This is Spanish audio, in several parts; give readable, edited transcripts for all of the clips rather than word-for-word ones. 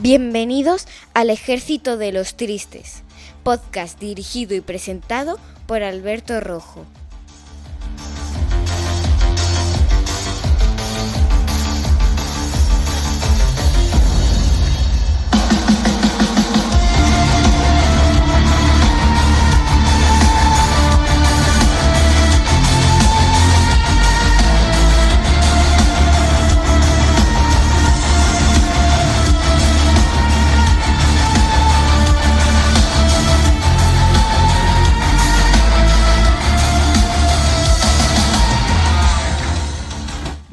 Bienvenidos al Ejército de los Tristes, podcast dirigido y presentado por Alberto Rojo.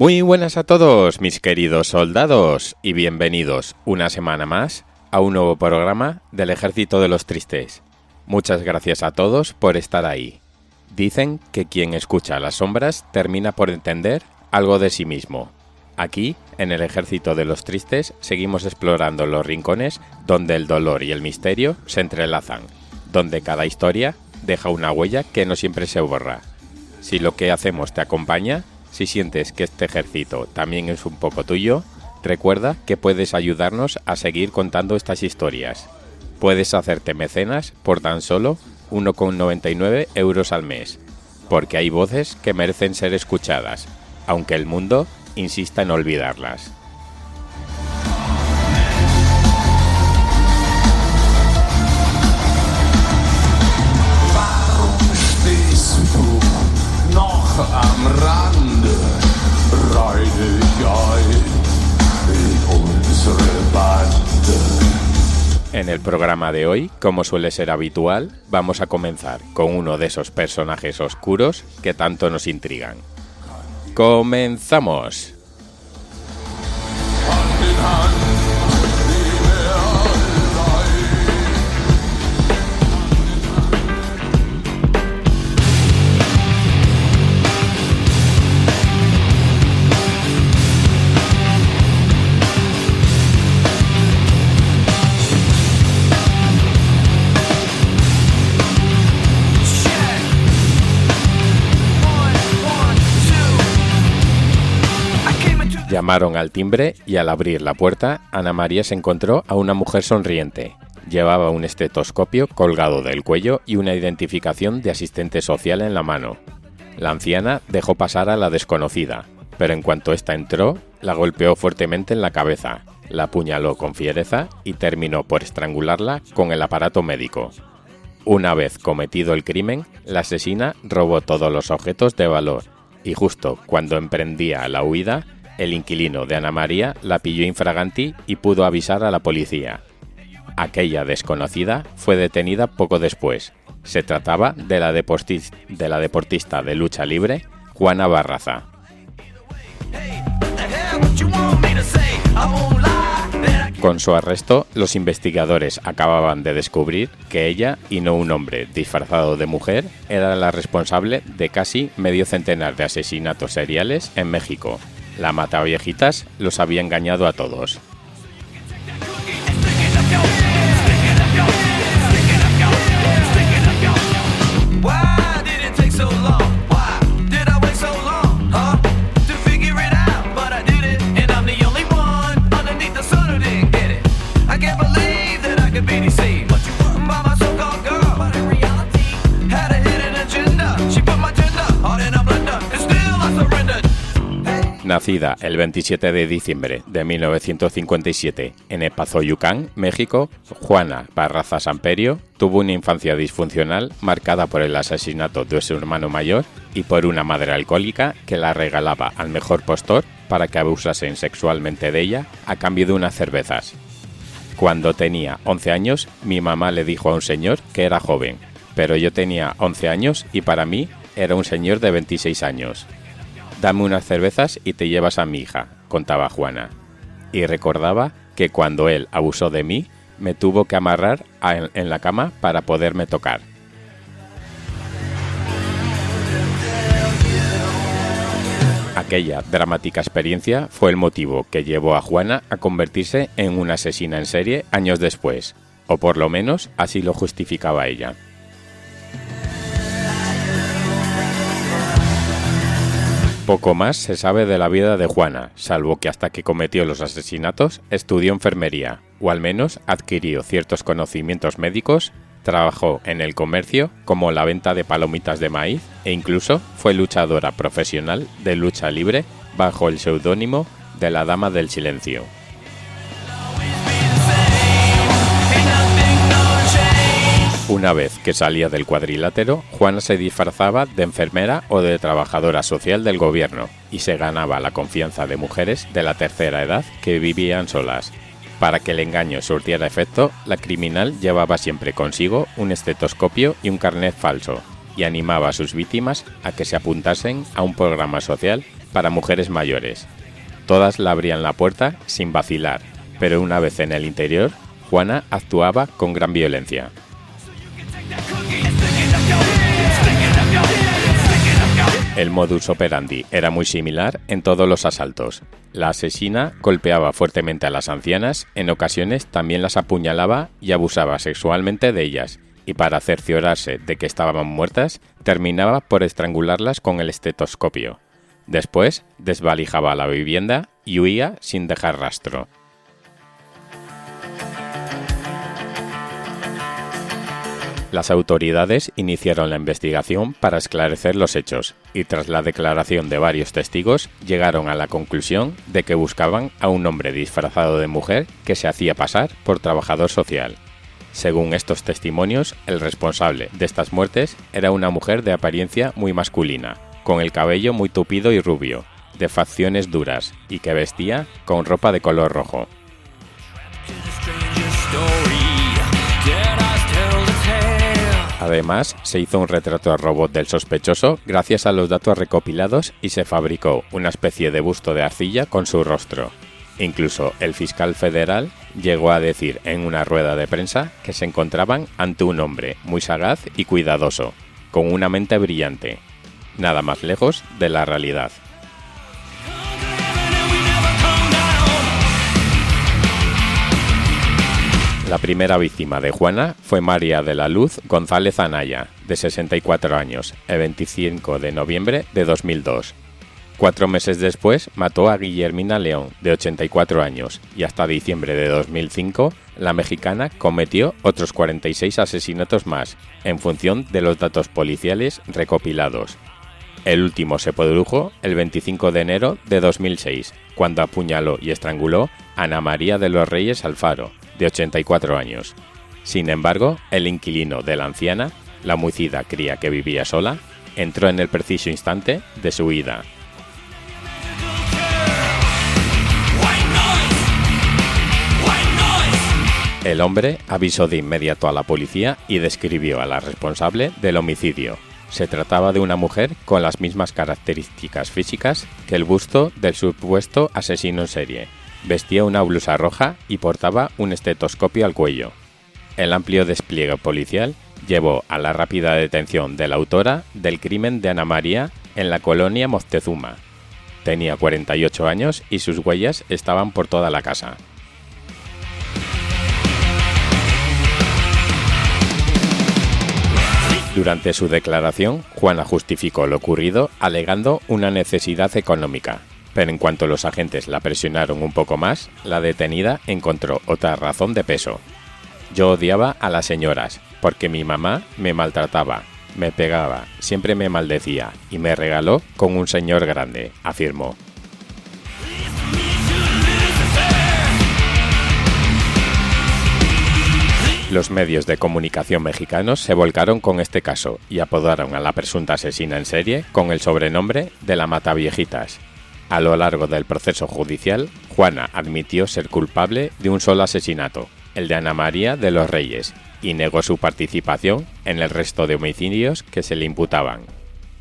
Muy buenas a todos, mis queridos soldados, y bienvenidos una semana más a un nuevo programa del Ejército de los Tristes. Muchas gracias a todos por estar ahí. Dicen que quien escucha las sombras termina por entender algo de sí mismo. Aquí, en el Ejército de los Tristes, seguimos explorando los rincones donde el dolor y el misterio se entrelazan, donde cada historia deja una huella que no siempre se borra. Si lo que hacemos te acompaña, si sientes que este ejército también es un poco tuyo, recuerda que puedes ayudarnos a seguir contando estas historias. Puedes hacerte mecenas por tan solo 1,99 € al mes, porque hay voces que merecen ser escuchadas, aunque el mundo insista en olvidarlas. Am Rande reine ich ein in unsere Bande. En el programa de hoy, como suele ser habitual, vamos a comenzar con uno de esos personajes oscuros que tanto nos intrigan. ¡Comenzamos! Hand in Hand. Llamaron al timbre y al abrir la puerta, Ana María se encontró a una mujer sonriente. Llevaba un estetoscopio colgado del cuello y una identificación de asistente social en la mano. La anciana dejó pasar a la desconocida, pero en cuanto ésta entró, la golpeó fuertemente en la cabeza, la apuñaló con fiereza y terminó por estrangularla con el aparato médico. Una vez cometido el crimen, la asesina robó todos los objetos de valor y justo cuando emprendía la huida, el inquilino de Ana María la pilló infraganti y pudo avisar a la policía. Aquella desconocida fue detenida poco después. Se trataba de la deportista de lucha libre, Juana Barraza. Con su arresto, los investigadores acababan de descubrir que ella, y no un hombre disfrazado de mujer, era la responsable de casi medio centenar de asesinatos seriales en México. La mataviejitas los había engañado a todos. Nacida el 27 de diciembre de 1957 en Epazoyucán, México, Juana Barraza Samperio tuvo una infancia disfuncional marcada por el asesinato de su hermano mayor y por una madre alcohólica que la regalaba al mejor postor para que abusasen sexualmente de ella a cambio de unas cervezas. Cuando tenía 11 años, mi mamá le dijo a un señor que era joven, pero yo tenía 11 años y para mí era un señor de 26 años. «Dame unas cervezas y te llevas a mi hija», contaba Juana. Y recordaba que cuando él abusó de mí, me tuvo que amarrar en la cama para poderme tocar. Aquella dramática experiencia fue el motivo que llevó a Juana a convertirse en una asesina en serie años después, o por lo menos así lo justificaba ella. Poco más se sabe de la vida de Juana, salvo que hasta que cometió los asesinatos estudió enfermería, o al menos adquirió ciertos conocimientos médicos, trabajó en el comercio como la venta de palomitas de maíz e incluso fue luchadora profesional de lucha libre bajo el seudónimo de la Dama del Silencio. Una vez que salía del cuadrilátero, Juana se disfrazaba de enfermera o de trabajadora social del gobierno y se ganaba la confianza de mujeres de la tercera edad que vivían solas. Para que el engaño surtiera efecto, la criminal llevaba siempre consigo un estetoscopio y un carnet falso y animaba a sus víctimas a que se apuntasen a un programa social para mujeres mayores. Todas le abrían la puerta sin vacilar, pero una vez en el interior, Juana actuaba con gran violencia. El modus operandi era muy similar en todos los asaltos. La asesina golpeaba fuertemente a las ancianas, en ocasiones también las apuñalaba y abusaba sexualmente de ellas, y para cerciorarse de que estaban muertas, terminaba por estrangularlas con el estetoscopio. Después, desvalijaba la vivienda y huía sin dejar rastro. Las autoridades iniciaron la investigación para esclarecer los hechos y tras la declaración de varios testigos llegaron a la conclusión de que buscaban a un hombre disfrazado de mujer que se hacía pasar por trabajador social. Según estos testimonios, el responsable de estas muertes era una mujer de apariencia muy masculina, con el cabello muy tupido y rubio, de facciones duras y que vestía con ropa de color rojo. Además, se hizo un retrato robot del sospechoso gracias a los datos recopilados y se fabricó una especie de busto de arcilla con su rostro. Incluso el fiscal federal llegó a decir en una rueda de prensa que se encontraban ante un hombre muy sagaz y cuidadoso, con una mente brillante. Nada más lejos de la realidad. La primera víctima de Juana fue María de la Luz González Anaya, de 64 años, el 25 de noviembre de 2002. 4 meses después mató a Guillermina León, de 84 años, y hasta diciembre de 2005 la mexicana cometió otros 46 asesinatos más, en función de los datos policiales recopilados. El último se produjo el 25 de enero de 2006, cuando apuñaló y estranguló a Ana María de los Reyes Alfaro, de 84 años. Sin embargo, el inquilino de la anciana, la homicida cría que vivía sola, entró en el preciso instante de su huida. El hombre avisó de inmediato a la policía y describió a la responsable del homicidio. Se trataba de una mujer con las mismas características físicas que el busto del supuesto asesino en serie. Vestía una blusa roja y portaba un estetoscopio al cuello. El amplio despliegue policial llevó a la rápida detención de la autora del crimen de Ana María en la colonia Moctezuma. Tenía 48 años y sus huellas estaban por toda la casa. Durante su declaración, Juana justificó lo ocurrido alegando una necesidad económica. Pero en cuanto los agentes la presionaron un poco más, la detenida encontró otra razón de peso. Yo odiaba a las señoras, porque mi mamá me maltrataba, me pegaba, siempre me maldecía y me regaló con un señor grande, afirmó. Los medios de comunicación mexicanos se volcaron con este caso y apodaron a la presunta asesina en serie con el sobrenombre de la Mataviejitas. A lo largo del proceso judicial, Juana admitió ser culpable de un solo asesinato, el de Ana María de los Reyes, y negó su participación en el resto de homicidios que se le imputaban.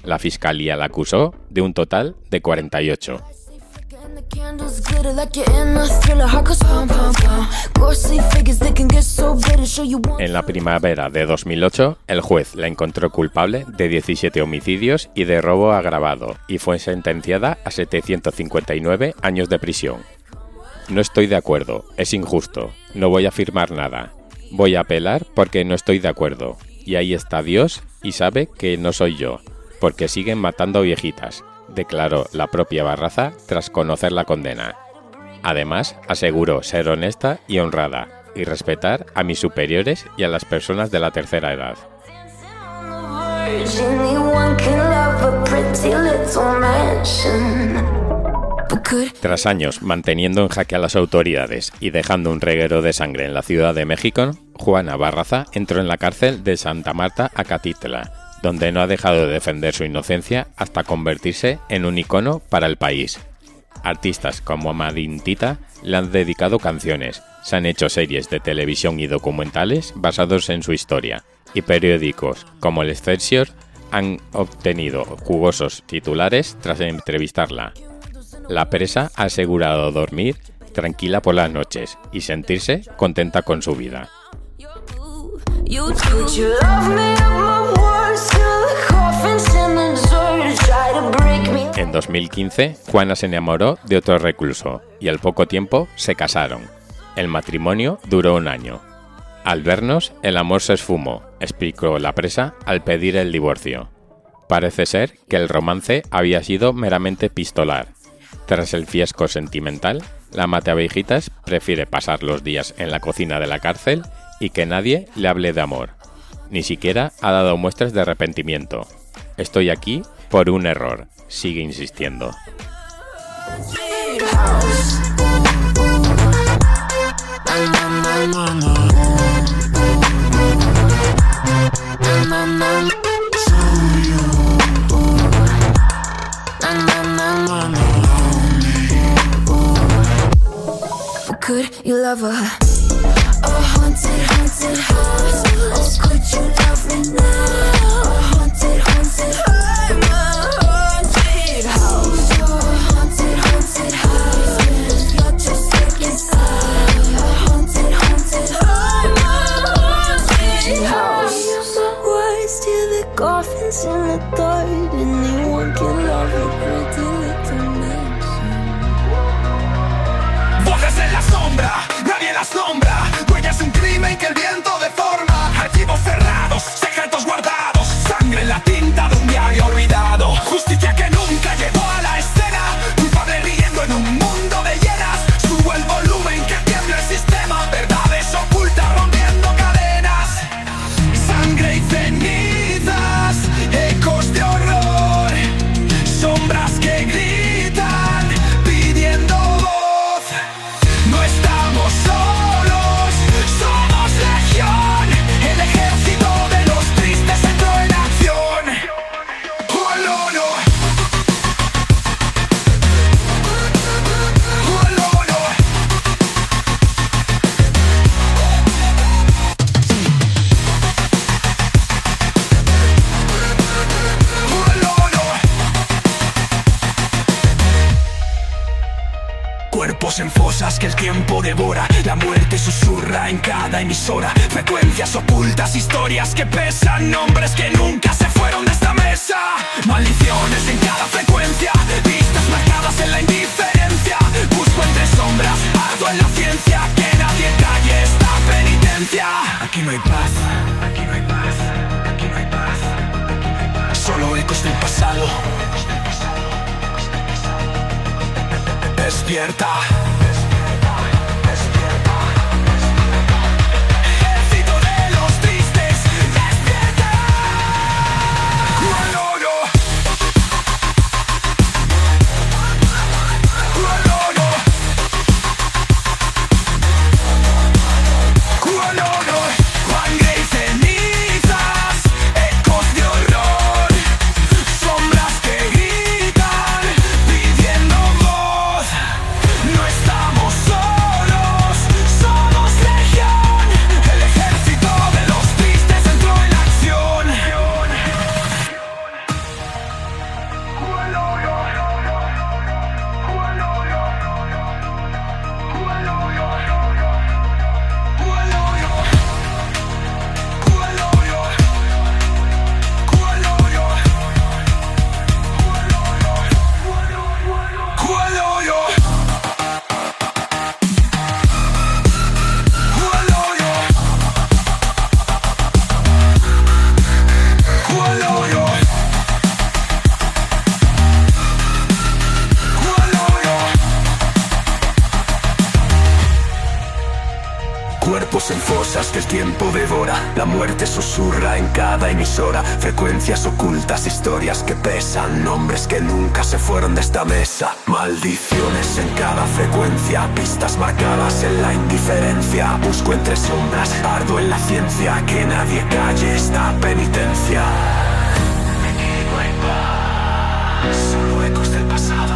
La fiscalía la acusó de un total de 48. En la primavera de 2008, el juez la encontró culpable de 17 homicidios y de robo agravado y fue sentenciada a 759 años de prisión. No estoy de acuerdo, es injusto, no voy a firmar nada. Voy a apelar porque no estoy de acuerdo. Y ahí está Dios y sabe que no soy yo, porque siguen matando viejitas, declaró la propia Barraza tras conocer la condena. Además, aseguró ser honesta y honrada y respetar a mis superiores y a las personas de la tercera edad. Tras años manteniendo en jaque a las autoridades y dejando un reguero de sangre en la Ciudad de México, Juana Barraza entró en la cárcel de Santa Marta Acatitla, donde no ha dejado de defender su inocencia hasta convertirse en un icono para el país. Artistas como Amadintita le han dedicado canciones, se han hecho series de televisión y documentales basados en su historia, y periódicos como el Excelsior han obtenido jugosos titulares tras entrevistarla. La presa ha asegurado dormir tranquila por las noches y sentirse contenta con su vida. En 2015, Juana se enamoró de otro recluso y al poco tiempo se casaron. El matrimonio duró 1 año. Al vernos, el amor se esfumó, explicó la presa al pedir el divorcio. Parece ser que el romance había sido meramente epistolar. Tras el fiasco sentimental, la mateabejitas prefiere pasar los días en la cocina de la cárcel y que nadie le hable de amor. Ni siquiera ha dado muestras de arrepentimiento. Estoy aquí por un error, sigue insistiendo. Could you love a haunted, haunted house? Oh, could you love me now? A haunted, haunted house. I'm a haunted house. A haunted, haunted house. You're just sick inside. A haunted, haunted house. I'm a haunted house. Use the words till the coffins in the dark. Anyone can love a pretty little man. Voces en la sombra, nadie las nombra. Huellas de un crimen que el viento deforma. Archivos cerrados, secretos guardados. Sangre en la tinta de un diario olvidado. Justicia que nunca llegó a la escena. Culpable riendo en un mundo de hienas. Subo el volumen que tiembla el sistema. Verdades ocultas rompiendo cadenas. Sangre y cenizas, ecos de horror. Sombras que gritan, pidiendo voz. No estamos solos, somos legión. El ejército de los tristes entró en acción. Oh, no, no. Oh, no, no. Oh, no, no. Cuerpos en fosas que el tiempo devora. La muerte susurra en cada emisora. Frecuencias ocultas, historias que pesan. Nombres que nunca se fueron de esta mesa. Maldiciones en cada frecuencia. Vistas marcadas en la indiferencia. Busco entre sombras, ardo en la ciencia. Que nadie calle esta penitencia. Aquí no hay paz, aquí no hay paz, aquí no hay paz. Solo ecos del pasado. Despierta. Ejército de los tristes, despierta. Oh, no, no. Oh, no, no. Oh, no, no. Sangre y cenizas, ecos de horror. Sombras que gritan, pidiendo voz. No es cuerpos en fosas que el tiempo devora. La muerte susurra en cada emisora. Frecuencias ocultas, historias que pesan, nombres que nunca se fueron de esta mesa. Maldiciones en cada frecuencia, pistas marcadas en la indiferencia. Busco entre sombras, ardo en la ciencia, que nadie calle esta penitencia. Me quedo en paz, solo ecos del pasado.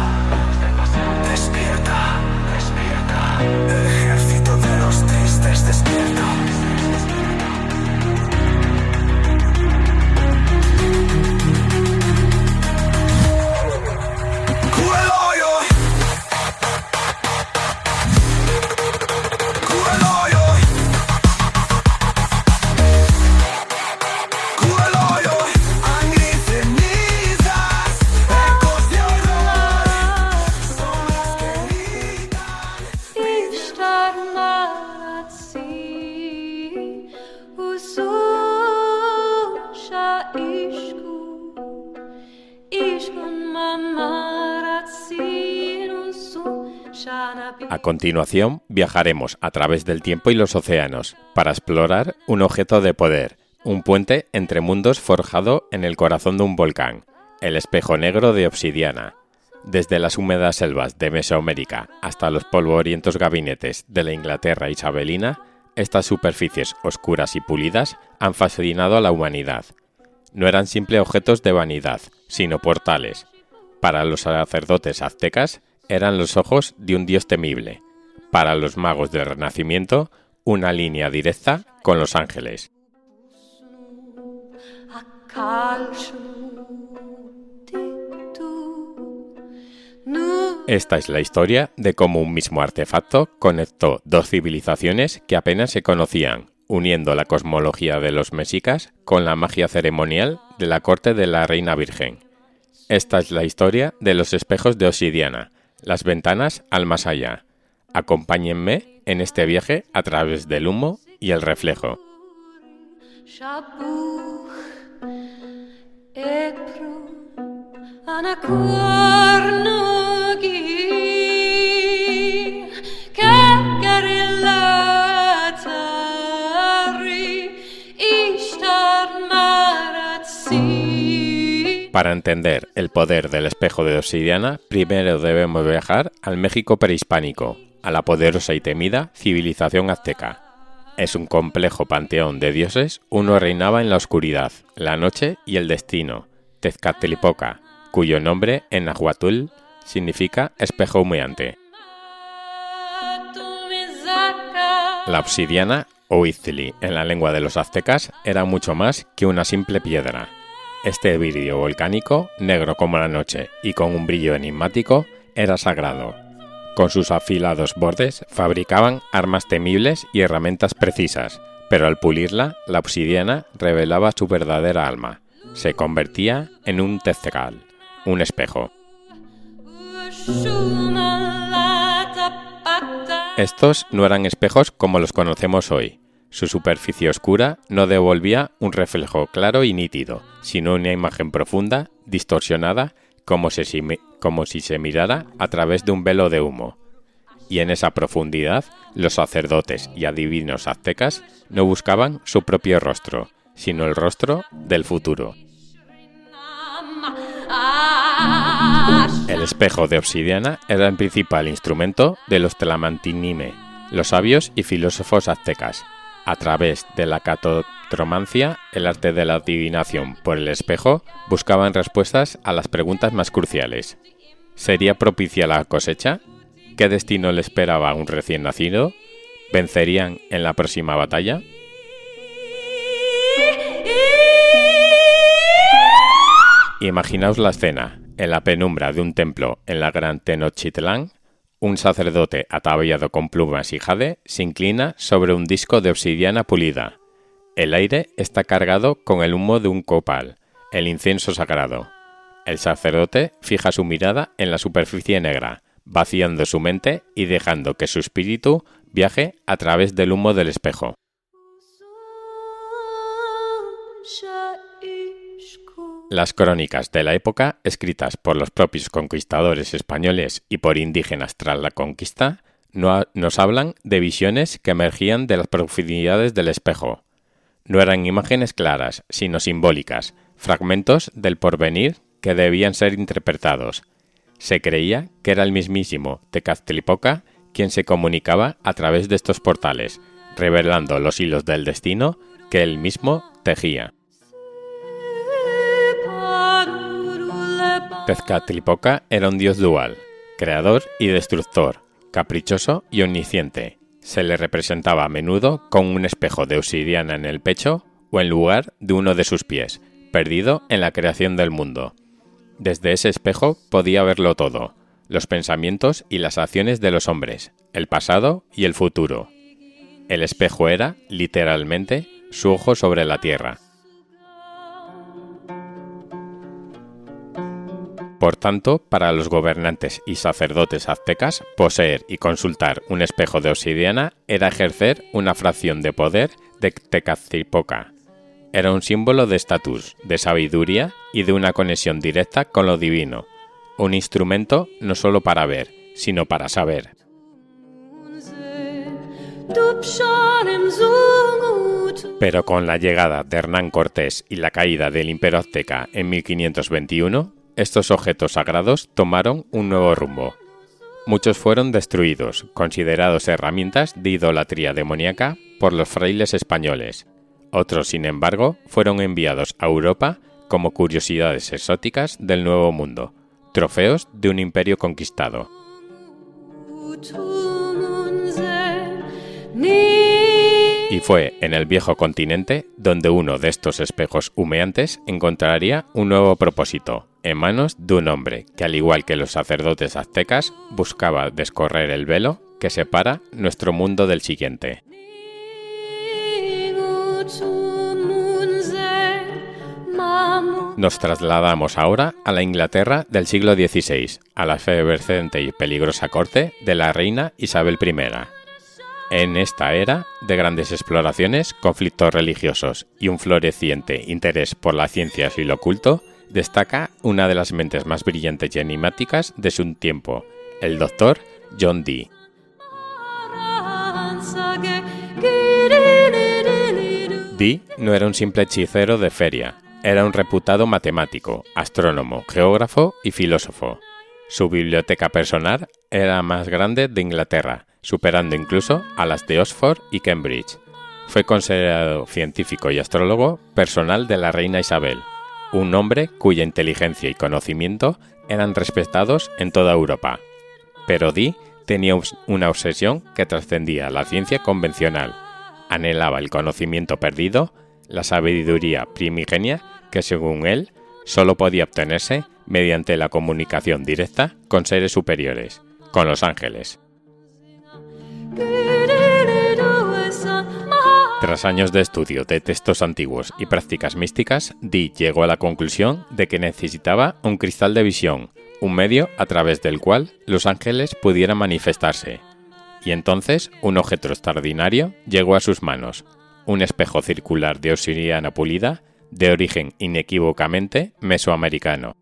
Despierta, despierta. Ejército de los tristes, despierta. A continuación, viajaremos a través del tiempo y los océanos para explorar un objeto de poder, un puente entre mundos forjado en el corazón de un volcán, el espejo negro de obsidiana. Desde las húmedas selvas de Mesoamérica hasta los polvorientos gabinetes de la Inglaterra isabelina, estas superficies oscuras y pulidas han fascinado a la humanidad. No eran simples objetos de vanidad, sino portales. Para los sacerdotes aztecas, eran los ojos de un dios temible. Para los magos del Renacimiento, una línea directa con los ángeles. Esta es la historia de cómo un mismo artefacto conectó dos civilizaciones que apenas se conocían, uniendo la cosmología de los mexicas con la magia ceremonial de la corte de la Reina Virgen. Esta es la historia de los espejos de obsidiana, las ventanas al más allá. Acompáñenme en este viaje a través del humo y el reflejo. Para entender el poder del espejo de obsidiana, primero debemos viajar al México prehispánico, a la poderosa y temida civilización azteca. Es un complejo panteón de dioses. Uno reinaba en la oscuridad, la noche y el destino, Tezcatlipoca, cuyo nombre en náhuatl significa espejo humeante. La obsidiana, o itztli, en la lengua de los aztecas, era mucho más que una simple piedra. Este vidrio volcánico, negro como la noche y con un brillo enigmático, era sagrado. Con sus afilados bordes fabricaban armas temibles y herramientas precisas, pero al pulirla, la obsidiana revelaba su verdadera alma. Se convertía en un tezcal, un espejo. Estos no eran espejos como los conocemos hoy. Su superficie oscura no devolvía un reflejo claro y nítido, sino una imagen profunda, distorsionada, como si se mirara a través de un velo de humo. Y en esa profundidad, los sacerdotes y adivinos aztecas no buscaban su propio rostro, sino el rostro del futuro. El espejo de obsidiana era el principal instrumento de los tlamantinime, los sabios y filósofos aztecas. A través de la catotromancia, el arte de la adivinación por el espejo, buscaban respuestas a las preguntas más cruciales. ¿Sería propicia la cosecha? ¿Qué destino le esperaba a un recién nacido? ¿Vencerían en la próxima batalla? Imaginaos la escena. En la penumbra de un templo en la Gran Tenochtitlán, un sacerdote ataviado con plumas y jade se inclina sobre un disco de obsidiana pulida. El aire está cargado con el humo de un copal, el incienso sagrado. El sacerdote fija su mirada en la superficie negra, vaciando su mente y dejando que su espíritu viaje a través del humo del espejo. Las crónicas de la época, escritas por los propios conquistadores españoles y por indígenas tras la conquista, nos hablan de visiones que emergían de las profundidades del espejo. No eran imágenes claras, sino simbólicas, fragmentos del porvenir que debían ser interpretados. Se creía que era el mismísimo Tezcatlipoca quien se comunicaba a través de estos portales, revelando los hilos del destino que él mismo tejía. Tezcatlipoca era un dios dual, creador y destructor, caprichoso y omnisciente. Se le representaba a menudo con un espejo de obsidiana en el pecho o en lugar de uno de sus pies, perdido en la creación del mundo. Desde ese espejo podía verlo todo, los pensamientos y las acciones de los hombres, el pasado y el futuro. El espejo era, literalmente, su ojo sobre la tierra. Por tanto, para los gobernantes y sacerdotes aztecas, poseer y consultar un espejo de obsidiana era ejercer una fracción de poder de Tezcatlipoca. Era un símbolo de estatus, de sabiduría y de una conexión directa con lo divino. Un instrumento no solo para ver, sino para saber. Pero con la llegada de Hernán Cortés y la caída del Imperio Azteca en 1521, estos objetos sagrados tomaron un nuevo rumbo. Muchos fueron destruidos, considerados herramientas de idolatría demoníaca por los frailes españoles. Otros, sin embargo, fueron enviados a Europa como curiosidades exóticas del Nuevo Mundo, trofeos de un imperio conquistado. Y fue en el viejo continente donde uno de estos espejos humeantes encontraría un nuevo propósito, en manos de un hombre que, al igual que los sacerdotes aztecas, buscaba descorrer el velo que separa nuestro mundo del siguiente. Nos trasladamos ahora a la Inglaterra del siglo XVI, a la efervescente y peligrosa corte de la reina Isabel I. En esta era de grandes exploraciones, conflictos religiosos y un floreciente interés por las ciencias y lo oculto, destaca una de las mentes más brillantes y enigmáticas de su tiempo, el Dr. John Dee. Dee no era un simple hechicero de feria, era un reputado matemático, astrónomo, geógrafo y filósofo. Su biblioteca personal era la más grande de Inglaterra, superando incluso a las de Oxford y Cambridge. Fue considerado científico y astrólogo personal de la reina Isabel, un hombre cuya inteligencia y conocimiento eran respetados en toda Europa. Pero Dee tenía una obsesión que trascendía la ciencia convencional. Anhelaba el conocimiento perdido, la sabiduría primigenia que, según él, solo podía obtenerse mediante la comunicación directa con seres superiores, con los ángeles. Tras años de estudio de textos antiguos y prácticas místicas, Dee llegó a la conclusión de que necesitaba un cristal de visión, un medio a través del cual los ángeles pudieran manifestarse. Y entonces un objeto extraordinario llegó a sus manos, un espejo circular de obsidiana pulida de origen inequívocamente mesoamericano.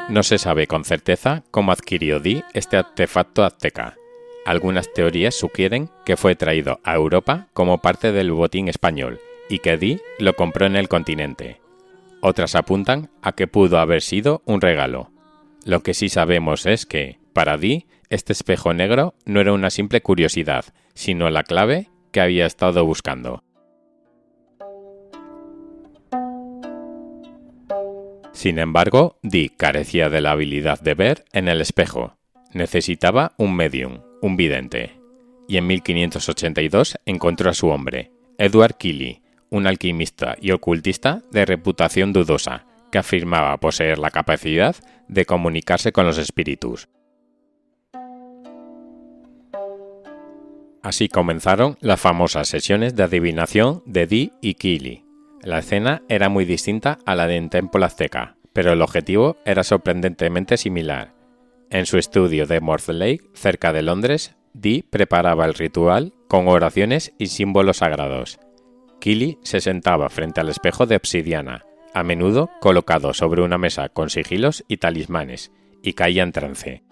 No se sabe con certeza cómo adquirió Dee este artefacto azteca. Algunas teorías sugieren que fue traído a Europa como parte del botín español y que Dee lo compró en el continente. Otras apuntan a que pudo haber sido un regalo. Lo que sí sabemos es que, para Dee, este espejo negro no era una simple curiosidad, sino la clave que había estado buscando. Sin embargo, Dee carecía de la habilidad de ver en el espejo. Necesitaba un medium, un vidente. Y en 1582 encontró a su hombre, Edward Keeley, un alquimista y ocultista de reputación dudosa, que afirmaba poseer la capacidad de comunicarse con los espíritus. Así comenzaron las famosas sesiones de adivinación de Dee y Keeley. La escena era muy distinta a la de un templo azteca, pero el objetivo era sorprendentemente similar. En su estudio de Mortlake, cerca de Londres, Dee preparaba el ritual con oraciones y símbolos sagrados. Keeley se sentaba frente al espejo de obsidiana, a menudo colocado sobre una mesa con sigilos y talismanes, y caía en trance.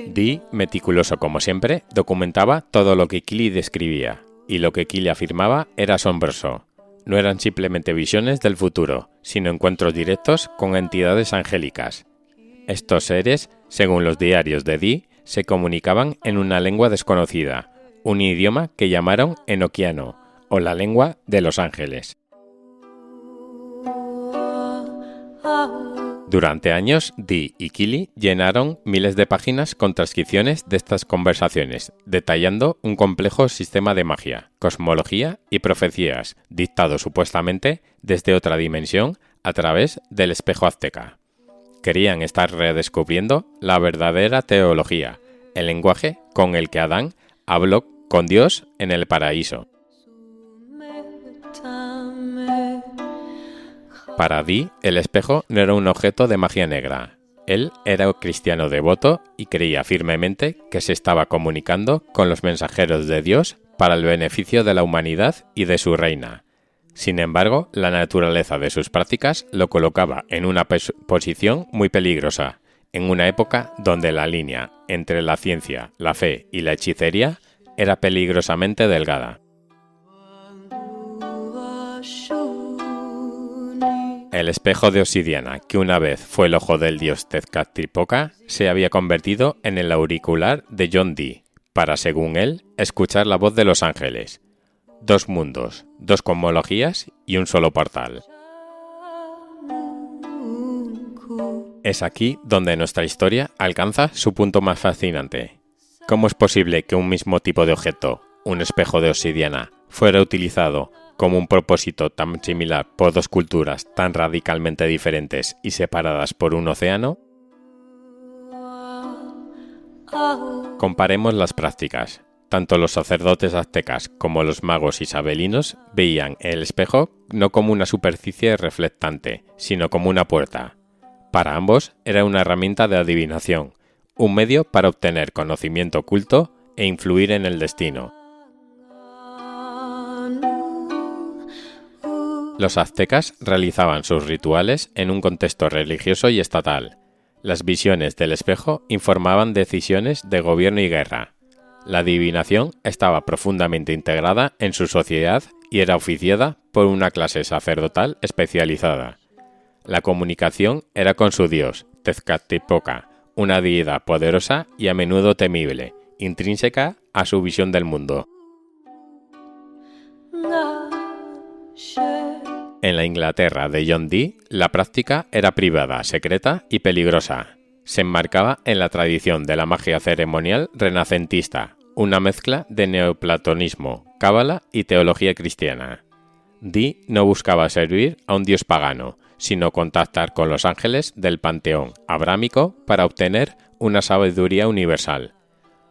Dee, meticuloso como siempre, documentaba todo lo que Kili describía, y lo que Kili afirmaba era asombroso. No eran simplemente visiones del futuro, sino encuentros directos con entidades angélicas. Estos seres, según los diarios de Dee, se comunicaban en una lengua desconocida, un idioma que llamaron enoquiano, o la lengua de los ángeles. Durante años, Dee y Kili llenaron miles de páginas con transcripciones de estas conversaciones, detallando un complejo sistema de magia, cosmología y profecías, dictado supuestamente desde otra dimensión a través del espejo azteca. Querían estar redescubriendo la verdadera teología, el lenguaje con el que Adán habló con Dios en el paraíso. Para Dee, el espejo no era un objeto de magia negra. Él era un cristiano devoto y creía firmemente que se estaba comunicando con los mensajeros de Dios para el beneficio de la humanidad y de su reina. Sin embargo, la naturaleza de sus prácticas lo colocaba en una posición muy peligrosa, en una época donde la línea entre la ciencia, la fe y la hechicería era peligrosamente delgada. El espejo de obsidiana, que una vez fue el ojo del dios Tezcatlipoca, se había convertido en el auricular de John Dee, para, según él, escuchar la voz de los ángeles. 2 mundos, 2 cosmologías y un solo portal. Es aquí donde nuestra historia alcanza su punto más fascinante. ¿Cómo es posible que un mismo tipo de objeto, un espejo de obsidiana, fuera utilizado como un propósito tan similar por 2 culturas tan radicalmente diferentes y separadas por un océano? Comparemos las prácticas. Tanto los sacerdotes aztecas como los magos isabelinos veían el espejo no como una superficie reflectante, sino como una puerta. Para ambos era una herramienta de adivinación, un medio para obtener conocimiento oculto e influir en el destino. Los aztecas realizaban sus rituales en un contexto religioso y estatal. Las visiones del espejo informaban decisiones de gobierno y guerra. La adivinación estaba profundamente integrada en su sociedad y era oficiada por una clase sacerdotal especializada. La comunicación era con su dios, Tezcatlipoca, una deidad poderosa y a menudo temible, intrínseca a su visión del mundo. En la Inglaterra de John Dee, la práctica era privada, secreta y peligrosa. Se enmarcaba en la tradición de la magia ceremonial renacentista, una mezcla de neoplatonismo, cábala y teología cristiana. Dee no buscaba servir a un dios pagano, sino contactar con los ángeles del panteón abrámico para obtener una sabiduría universal.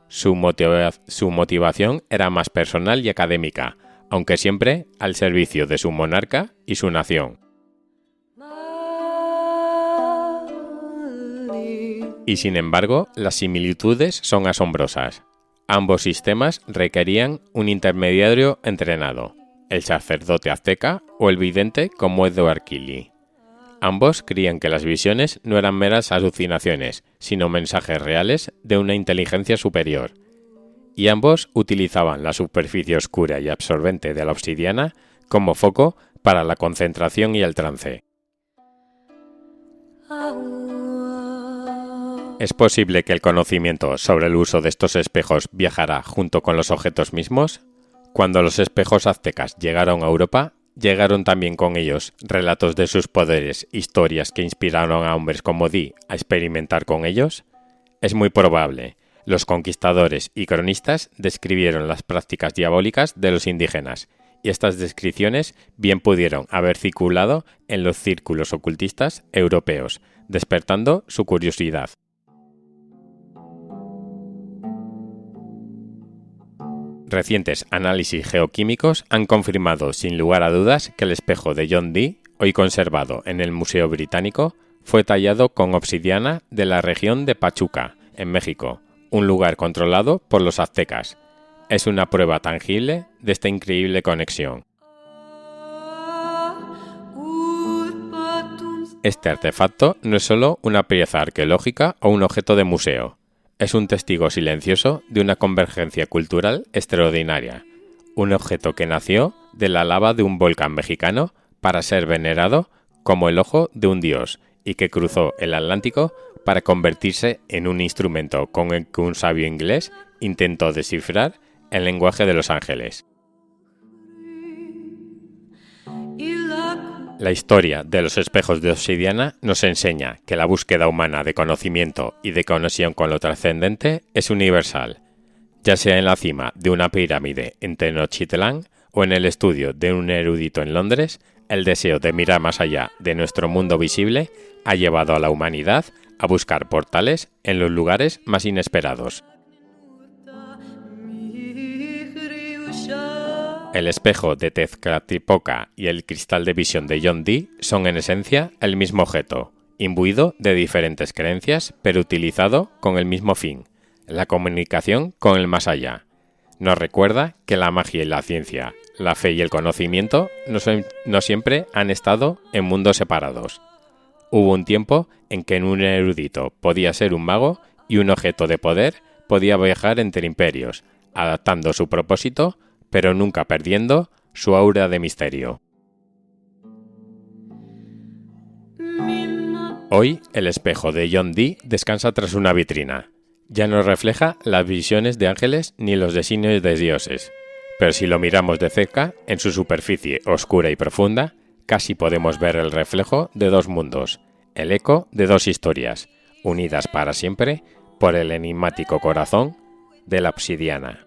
Su motivación era más personal y académica, aunque siempre al servicio de su monarca y su nación. Y sin embargo, las similitudes son asombrosas. Ambos sistemas requerían un intermediario entrenado, el sacerdote azteca o el vidente como Edward Kili. Ambos creían que las visiones no eran meras alucinaciones, sino mensajes reales de una inteligencia superior. Y ambos utilizaban la superficie oscura y absorbente de la obsidiana como foco para la concentración y el trance. ¿Es posible que el conocimiento sobre el uso de estos espejos viajara junto con los objetos mismos? Cuando los espejos aztecas llegaron a Europa, llegaron también con ellos relatos de sus poderes, historias que inspiraron a hombres como Dee a experimentar con ellos. Es muy probable. Los conquistadores y cronistas describieron las prácticas diabólicas de los indígenas, y estas descripciones bien pudieron haber circulado en los círculos ocultistas europeos, despertando su curiosidad. Recientes análisis geoquímicos han confirmado sin lugar a dudas que el espejo de John Dee, hoy conservado en el Museo Británico, fue tallado con obsidiana de la región de Pachuca, en México, un lugar controlado por los aztecas. Es una prueba tangible de esta increíble conexión. Este artefacto no es solo una pieza arqueológica o un objeto de museo, es un testigo silencioso de una convergencia cultural extraordinaria, un objeto que nació de la lava de un volcán mexicano para ser venerado como el ojo de un dios y que cruzó el Atlántico para convertirse en un instrumento con el que un sabio inglés intentó descifrar el lenguaje de los ángeles. La historia de los espejos de obsidiana nos enseña que la búsqueda humana de conocimiento y de conexión con lo trascendente es universal, ya sea en la cima de una pirámide en Tenochtitlán o en el estudio de un erudito en Londres. El deseo de mirar más allá de nuestro mundo visible ha llevado a la humanidad a buscar portales en los lugares más inesperados. El espejo de Tezcatlipoca y el cristal de visión de John Dee son en esencia el mismo objeto, imbuido de diferentes creencias, pero utilizado con el mismo fin, la comunicación con el más allá. Nos recuerda que la magia y la ciencia, la fe y el conocimiento no siempre han estado en mundos separados. Hubo un tiempo en que un erudito podía ser un mago y un objeto de poder podía viajar entre imperios, adaptando su propósito, pero nunca perdiendo su aura de misterio. Hoy, el espejo de John Dee descansa tras una vitrina. Ya no refleja las visiones de ángeles ni los designios de dioses, pero si lo miramos de cerca, en su superficie oscura y profunda, casi podemos ver el reflejo de dos mundos, el eco de dos historias, unidas para siempre por el enigmático corazón de la obsidiana.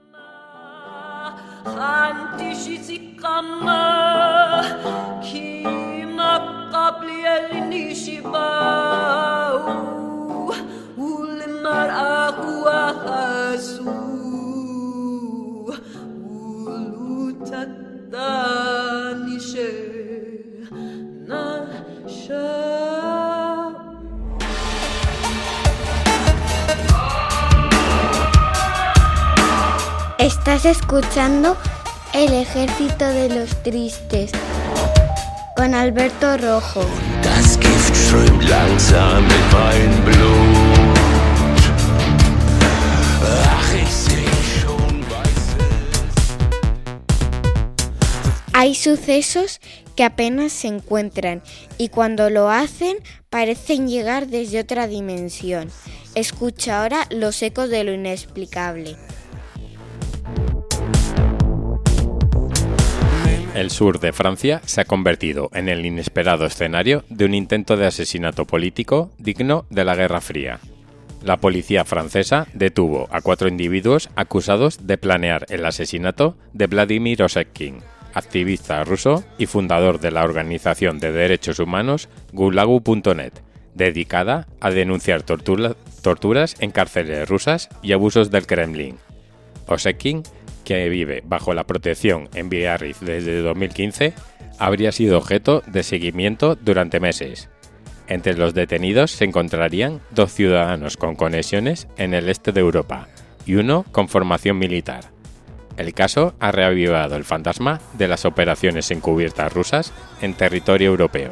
Estás escuchando El Ejército de los Tristes con Alberto Rojo. Das Gift strömt langsam in mein Blut. Ach, ich seh schon weißes. Hay sucesos que apenas se encuentran y cuando lo hacen parecen llegar desde otra dimensión. Escucha ahora los ecos de lo inexplicable. El sur de Francia se ha convertido en el inesperado escenario de un intento de asesinato político digno de la Guerra Fría. La policía francesa detuvo a 4 individuos acusados de planear el asesinato de Vladimir Osekin, activista ruso y fundador de la organización de derechos humanos Gulagu.net, dedicada a denunciar torturas en cárceles rusas y abusos del Kremlin. Osekin, que vive bajo la protección en Biarritz desde 2015, habría sido objeto de seguimiento durante meses. Entre los detenidos se encontrarían 2 ciudadanos con conexiones en el este de Europa y uno con formación militar. El caso ha reavivado el fantasma de las operaciones encubiertas rusas en territorio europeo.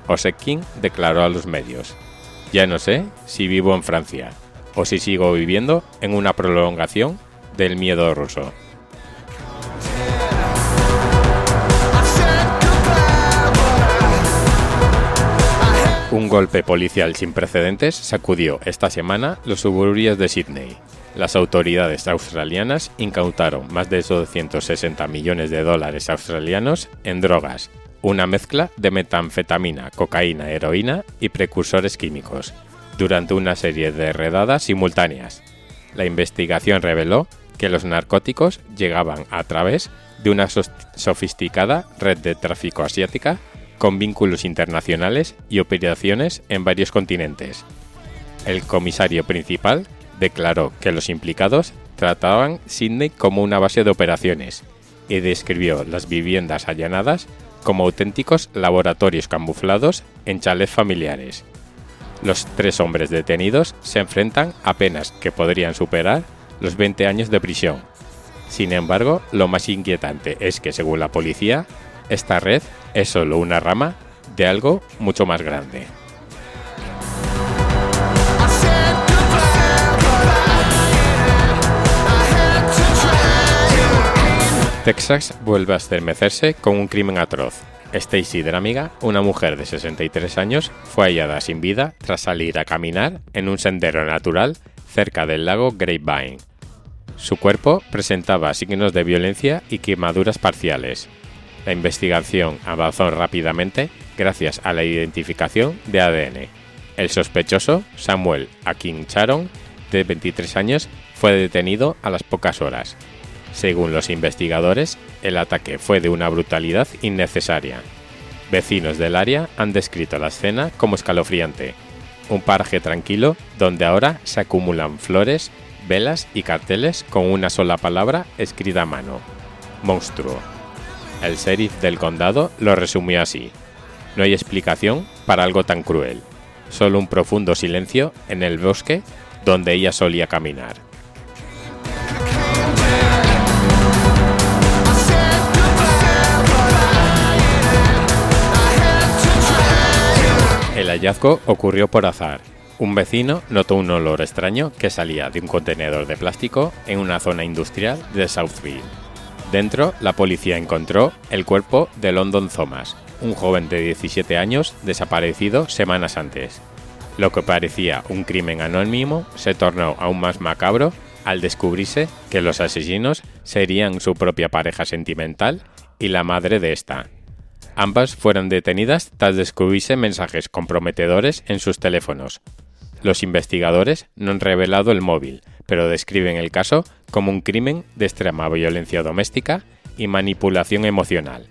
Osekin declaró a los medios: "Ya no sé si vivo en Francia o si sigo viviendo en una prolongación del miedo ruso". Un golpe policial sin precedentes sacudió esta semana los suburbios de Sídney. Las autoridades australianas incautaron más de 260 millones de dólares australianos en drogas, una mezcla de metanfetamina, cocaína, heroína y precursores químicos, durante una serie de redadas simultáneas. La investigación reveló que los narcóticos llegaban a través de una sofisticada red de tráfico asiática con vínculos internacionales y operaciones en varios continentes. El comisario principal declaró que los implicados trataban Sídney como una base de operaciones y describió las viviendas allanadas como auténticos laboratorios camuflados en chalets familiares. Los 3 hombres detenidos se enfrentan a penas que podrían superar los 20 años de prisión. Sin embargo, lo más inquietante es que, según la policía, esta red es solo una rama de algo mucho más grande. Texas vuelve a estremecerse con un crimen atroz. Stacy Dramiga, una mujer de 63 años, fue hallada sin vida tras salir a caminar en un sendero natural cerca del lago Grapevine. Su cuerpo presentaba signos de violencia y quemaduras parciales. La investigación avanzó rápidamente gracias a la identificación de ADN. El sospechoso, Samuel Akin Sharon, de 23 años, fue detenido a las pocas horas. Según los investigadores, el ataque fue de una brutalidad innecesaria. Vecinos del área han descrito la escena como escalofriante. Un paraje tranquilo donde ahora se acumulan flores, velas y carteles con una sola palabra escrita a mano: monstruo. El sheriff del condado lo resumió así: no hay explicación para algo tan cruel, solo un profundo silencio en el bosque donde ella solía caminar. El hallazgo ocurrió por azar. Un vecino notó un olor extraño que salía de un contenedor de plástico en una zona industrial de Southfield. Dentro, la policía encontró el cuerpo de London Thomas, un joven de 17 años desaparecido semanas antes. Lo que parecía un crimen anónimo se tornó aún más macabro al descubrirse que los asesinos serían su propia pareja sentimental y la madre de esta. Ambas fueron detenidas tras descubrirse mensajes comprometedores en sus teléfonos. Los investigadores no han revelado el móvil, pero describen el caso como un crimen de extrema violencia doméstica y manipulación emocional.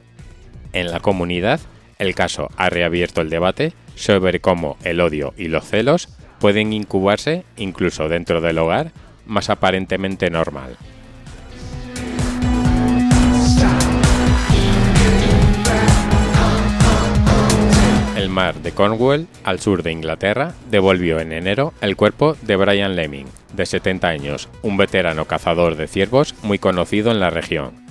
En la comunidad, el caso ha reabierto el debate sobre cómo el odio y los celos pueden incubarse incluso dentro del hogar más aparentemente normal. El mar de Cornwall, al sur de Inglaterra, devolvió en enero el cuerpo de Brian Lemming, de 70 años, un veterano cazador de ciervos muy conocido en la región.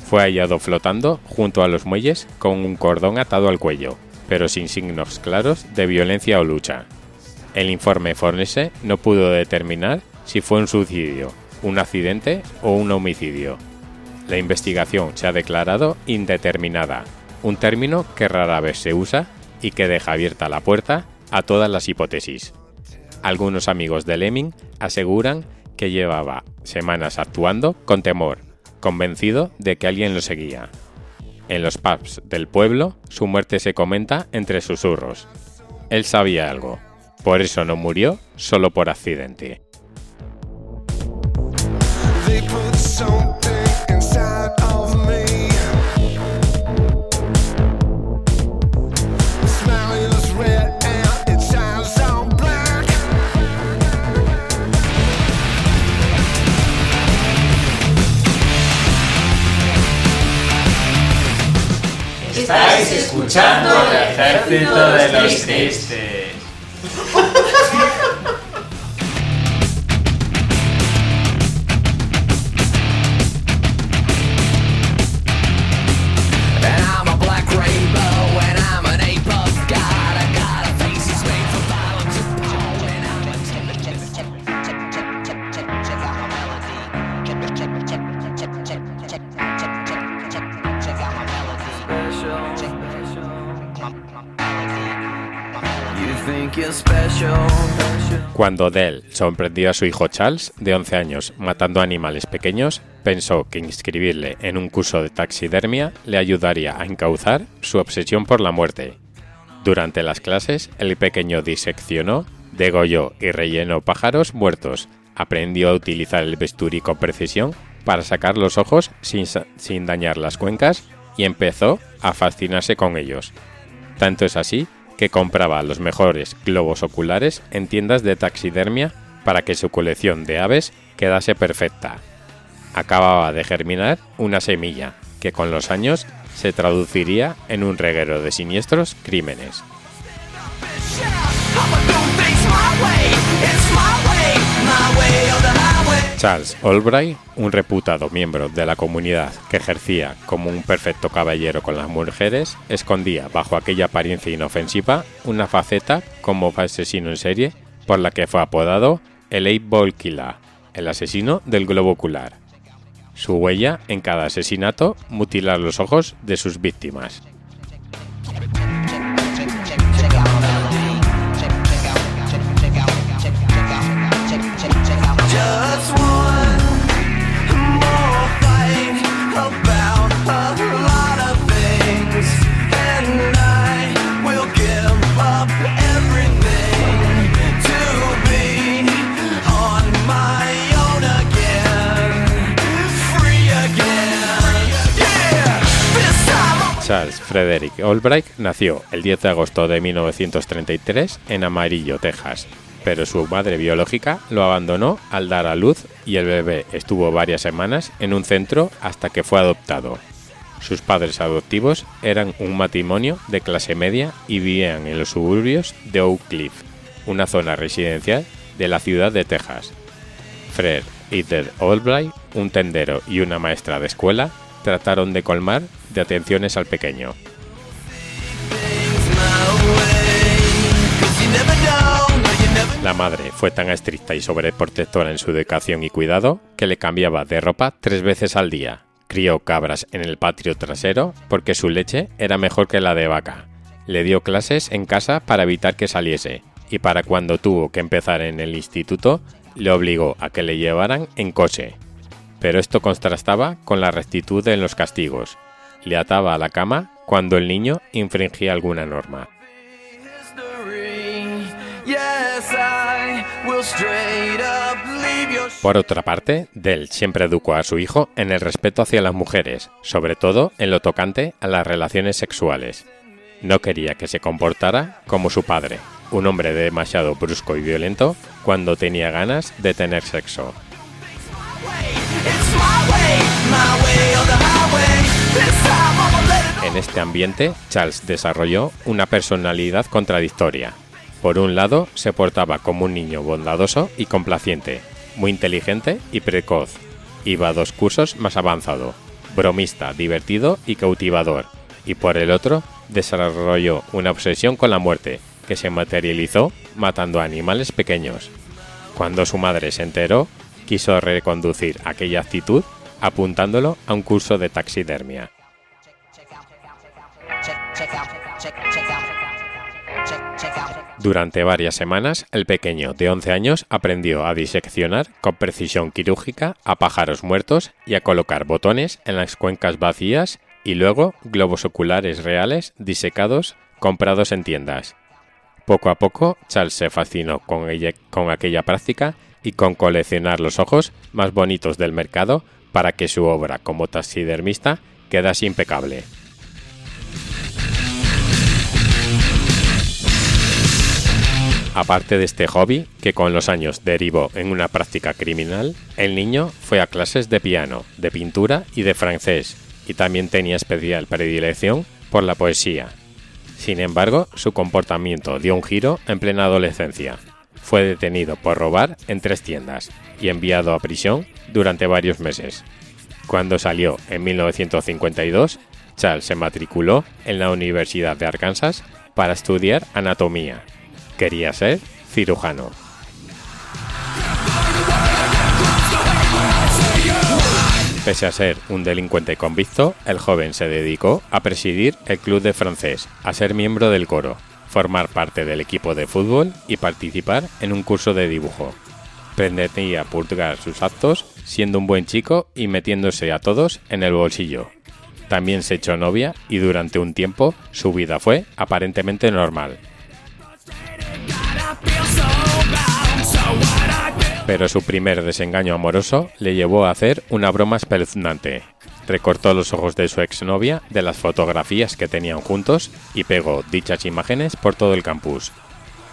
Fue hallado flotando junto a los muelles con un cordón atado al cuello, pero sin signos claros de violencia o lucha. El informe forense no pudo determinar si fue un suicidio, un accidente o un homicidio. La investigación se ha declarado indeterminada, un término que rara vez se usa y que deja abierta la puerta a todas las hipótesis. Algunos amigos de Lemming aseguran que llevaba semanas actuando con temor, convencido de que alguien lo seguía. En los pubs del pueblo, su muerte se comenta entre susurros. Él sabía algo, por eso no murió solo por accidente. Estáis escuchando el Ejército de los Tristes. Cuando Dell sorprendió a su hijo Charles, de 11 años, matando animales pequeños, pensó que inscribirle en un curso de taxidermia le ayudaría a encauzar su obsesión por la muerte. Durante las clases, el pequeño diseccionó, degolló y rellenó pájaros muertos, aprendió a utilizar el bisturí con precisión para sacar los ojos sin dañar las cuencas y empezó a fascinarse con ellos. Tanto es así que compraba los mejores globos oculares en tiendas de taxidermia para que su colección de aves quedase perfecta. Acababa de germinar una semilla que con los años se traduciría en un reguero de siniestros crímenes. Charles Albright, un reputado miembro de la comunidad que ejercía como un perfecto caballero con las mujeres, escondía bajo aquella apariencia inofensiva una faceta como asesino en serie por la que fue apodado el 8-Ball Killer, el asesino del globo ocular. Su huella en cada asesinato, mutilar los ojos de sus víctimas. Just one more fight about a lot of things, and I will give up everything to be on my own again, free again. Yeah, this time Charles Frederick Albright nació el 10 de agosto de 1933 en Amarillo, Texas, pero su madre biológica lo abandonó al dar a luz y el bebé estuvo varias semanas en un centro hasta que fue adoptado. Sus padres adoptivos eran un matrimonio de clase media y vivían en los suburbios de Oak Cliff, una zona residencial de la ciudad de Texas. Fred y Ted Albright, un tendero y una maestra de escuela, trataron de colmar de atenciones al pequeño. La madre fue tan estricta y sobreprotectora en su educación y cuidado que le cambiaba de ropa 3 veces al día. Crió cabras en el patio trasero porque su leche era mejor que la de vaca. Le dio clases en casa para evitar que saliese, y para cuando tuvo que empezar en el instituto, le obligó a que le llevaran en coche. Pero esto contrastaba con la rectitud en los castigos. Le ataba a la cama cuando el niño infringía alguna norma. Por otra parte, Dell siempre educó a su hijo en el respeto hacia las mujeres, sobre todo en lo tocante a las relaciones sexuales. No quería que se comportara como su padre, un hombre demasiado brusco y violento cuando tenía ganas de tener sexo. En este ambiente, Charles desarrolló una personalidad contradictoria. Por un lado, se portaba como un niño bondadoso y complaciente, muy inteligente y precoz. Iba a 2 cursos más avanzado, bromista, divertido y cautivador. Y por el otro, desarrolló una obsesión con la muerte, que se materializó matando a animales pequeños. Cuando su madre se enteró, quiso reconducir aquella actitud apuntándolo a un curso de taxidermia. Durante varias semanas, el pequeño de 11 años aprendió a diseccionar con precisión quirúrgica a pájaros muertos y a colocar botones en las cuencas vacías y luego globos oculares reales disecados comprados en tiendas. Poco a poco, Charles se fascinó con aquella práctica y con coleccionar los ojos más bonitos del mercado para que su obra como taxidermista quedase impecable. Aparte de este hobby, que con los años derivó en una práctica criminal, el niño fue a clases de piano, de pintura y de francés, y también tenía especial predilección por la poesía. Sin embargo, su comportamiento dio un giro en plena adolescencia. Fue detenido por robar en 3 tiendas y enviado a prisión durante varios meses. Cuando salió en 1952, Charles se matriculó en la Universidad de Arkansas para estudiar anatomía. Quería ser cirujano. Pese a ser un delincuente convicto, el joven se dedicó a presidir el club de francés, a ser miembro del coro, formar parte del equipo de fútbol y participar en un curso de dibujo. Pretendía purgar sus actos siendo un buen chico y metiéndose a todos en el bolsillo. También se echó novia y durante un tiempo su vida fue aparentemente normal. Pero su primer desengaño amoroso le llevó a hacer una broma espeluznante. Recortó los ojos de su exnovia de las fotografías que tenían juntos y pegó dichas imágenes por todo el campus.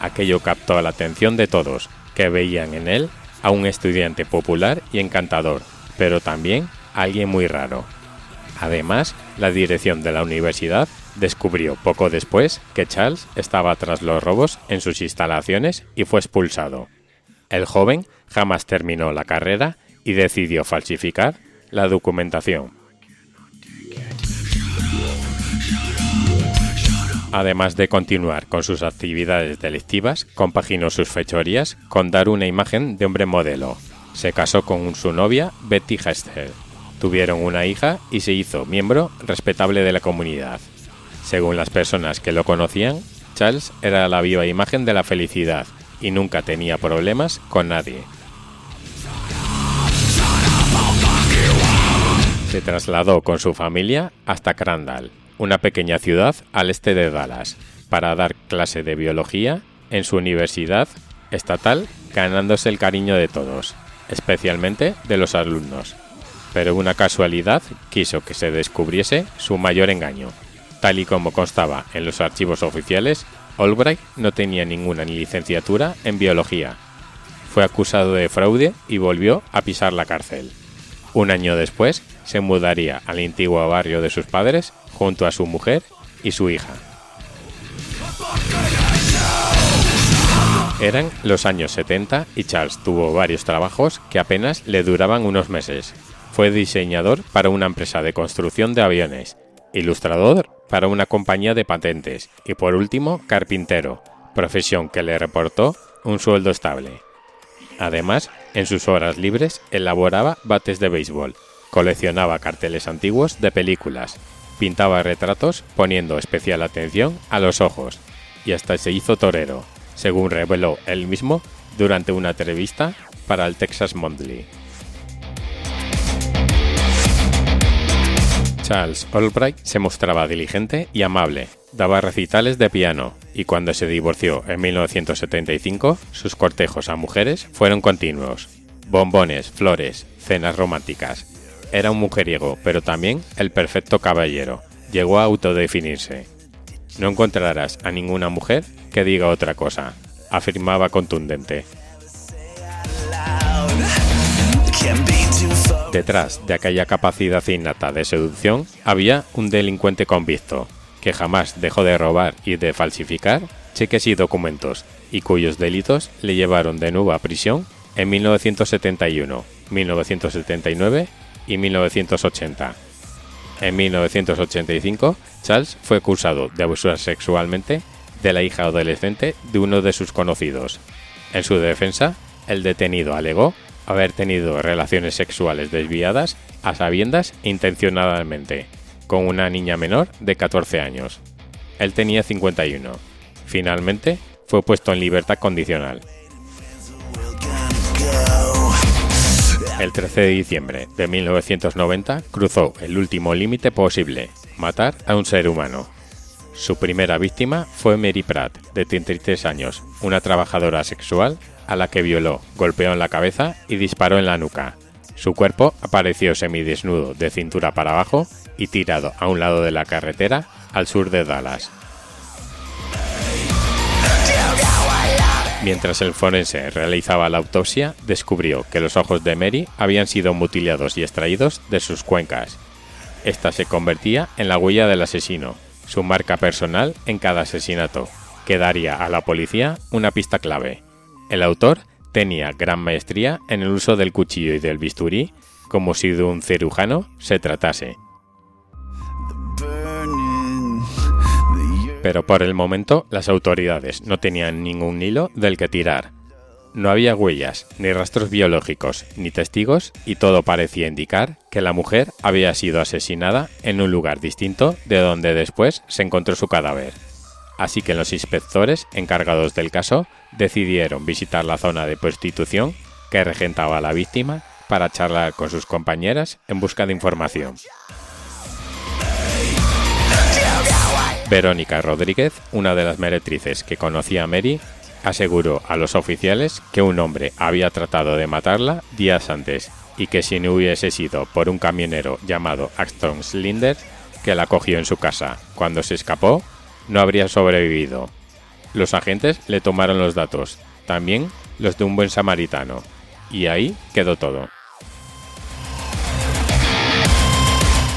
Aquello captó la atención de todos, que veían en él a un estudiante popular y encantador, pero también a alguien muy raro. Además, la dirección de la universidad descubrió poco después que Charles estaba tras los robos en sus instalaciones y fue expulsado. El joven jamás terminó la carrera y decidió falsificar la documentación. Además de continuar con sus actividades delictivas, compaginó sus fechorías con dar una imagen de hombre modelo. Se casó con su novia Betty Hester. Tuvieron una hija y se hizo miembro respetable de la comunidad. Según las personas que lo conocían, Charles era la viva imagen de la felicidad y nunca tenía problemas con nadie. Se trasladó con su familia hasta Crandall, una pequeña ciudad al este de Dallas, para dar clase de biología en su universidad estatal, ganándose el cariño de todos, especialmente de los alumnos. Pero una casualidad quiso que se descubriese su mayor engaño. Tal y como constaba en los archivos oficiales, Albright no tenía ninguna licenciatura en biología. Fue acusado de fraude y volvió a pisar la cárcel. Un año después, se mudaría al antiguo barrio de sus padres junto a su mujer y su hija. Eran los años 70 y Charles tuvo varios trabajos que apenas le duraban unos meses. Fue diseñador para una empresa de construcción de aviones, ilustrador para una compañía de patentes y por último carpintero, profesión que le reportó un sueldo estable. Además, en sus horas libres elaboraba bates de béisbol, coleccionaba carteles antiguos de películas, pintaba retratos poniendo especial atención a los ojos y hasta se hizo torero, según reveló él mismo durante una entrevista para el Texas Monthly. Charles Albright se mostraba diligente y amable, daba recitales de piano y cuando se divorció en 1975, sus cortejos a mujeres fueron continuos. Bombones, flores, cenas románticas. Era un mujeriego, pero también el perfecto caballero. Llegó a autodefinirse. No encontrarás a ninguna mujer que diga otra cosa, afirmaba contundente. Detrás de aquella capacidad innata de seducción había un delincuente convicto, que jamás dejó de robar y de falsificar cheques y documentos, y cuyos delitos le llevaron de nuevo a prisión en 1971, 1979 y 1980. En 1985, Charles fue acusado de abusar sexualmente de la hija adolescente de uno de sus conocidos. En su defensa, el detenido alegó haber tenido relaciones sexuales desviadas a sabiendas intencionadamente con una niña menor de 14 años. Él tenía 51. Finalmente, fue puesto en libertad condicional. El 13 de diciembre de 1990 cruzó el último límite posible, matar a un ser humano. Su primera víctima fue Mary Pratt, de 33 años, una trabajadora sexual a la que violó, golpeó en la cabeza y disparó en la nuca. Su cuerpo apareció semidesnudo de cintura para abajo y tirado a un lado de la carretera al sur de Dallas. Mientras el forense realizaba la autopsia, descubrió que los ojos de Mary habían sido mutilados y extraídos de sus cuencas. Esta se convertía en la huella del asesino, su marca personal en cada asesinato, que daría a la policía una pista clave. El autor tenía gran maestría en el uso del cuchillo y del bisturí, como si de un cirujano se tratase. Pero por el momento las autoridades no tenían ningún hilo del que tirar. No había huellas, ni rastros biológicos, ni testigos, y todo parecía indicar que la mujer había sido asesinada en un lugar distinto de donde después se encontró su cadáver. Así que los inspectores encargados del caso decidieron visitar la zona de prostitución que regentaba la víctima para charlar con sus compañeras en busca de información. Verónica Rodríguez, una de las meretrices que conocía a Mary, aseguró a los oficiales que un hombre había tratado de matarla días antes y que si no hubiese sido por un camionero llamado Axton Slinder que la cogió en su casa cuando se escapó, no habría sobrevivido. Los agentes le tomaron los datos, también los de un buen samaritano, y ahí quedó todo.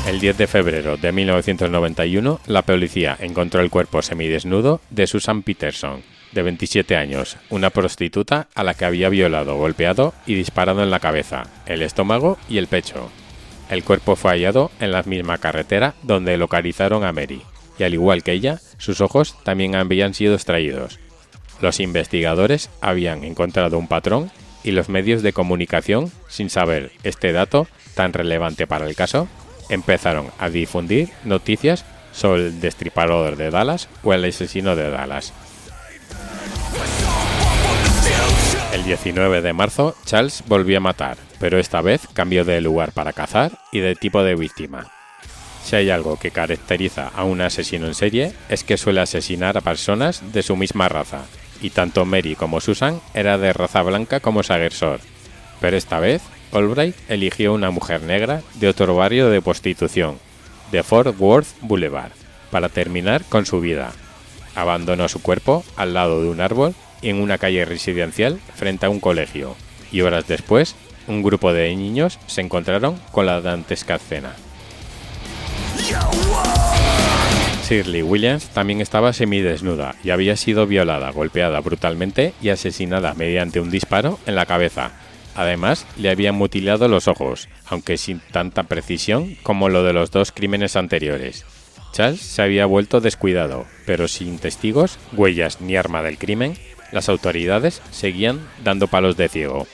El 10 de febrero de 1991, la policía encontró el cuerpo semidesnudo de Susan Peterson, de 27 años, una prostituta a la que había violado, golpeado y disparado en la cabeza, el estómago y el pecho. El cuerpo fue hallado en la misma carretera donde localizaron a Mary, y al igual que ella, sus ojos también habían sido extraídos. Los investigadores habían encontrado un patrón y los medios de comunicación, sin saber este dato tan relevante para el caso, empezaron a difundir noticias sobre el destripador de Dallas o el asesino de Dallas. El 19 de marzo, Charles volvió a matar, pero esta vez cambió de lugar para cazar y de tipo de víctima. Si hay algo que caracteriza a un asesino en serie, es que suele asesinar a personas de su misma raza, y tanto Mary como Susan era de raza blanca como su agresor. Pero esta vez, Albright eligió una mujer negra de otro barrio de prostitución, de Fort Worth Boulevard, para terminar con su vida. Abandonó su cuerpo al lado de un árbol en una calle residencial frente a un colegio, y horas después, un grupo de niños se encontraron con la dantesca escena. Shirley Williams también estaba semidesnuda y había sido violada, golpeada brutalmente y asesinada mediante un disparo en la cabeza. Además, le habían mutilado los ojos, aunque sin tanta precisión como lo de los dos crímenes anteriores. Charles se había vuelto descuidado, pero sin testigos, huellas ni arma del crimen, las autoridades seguían dando palos de ciego.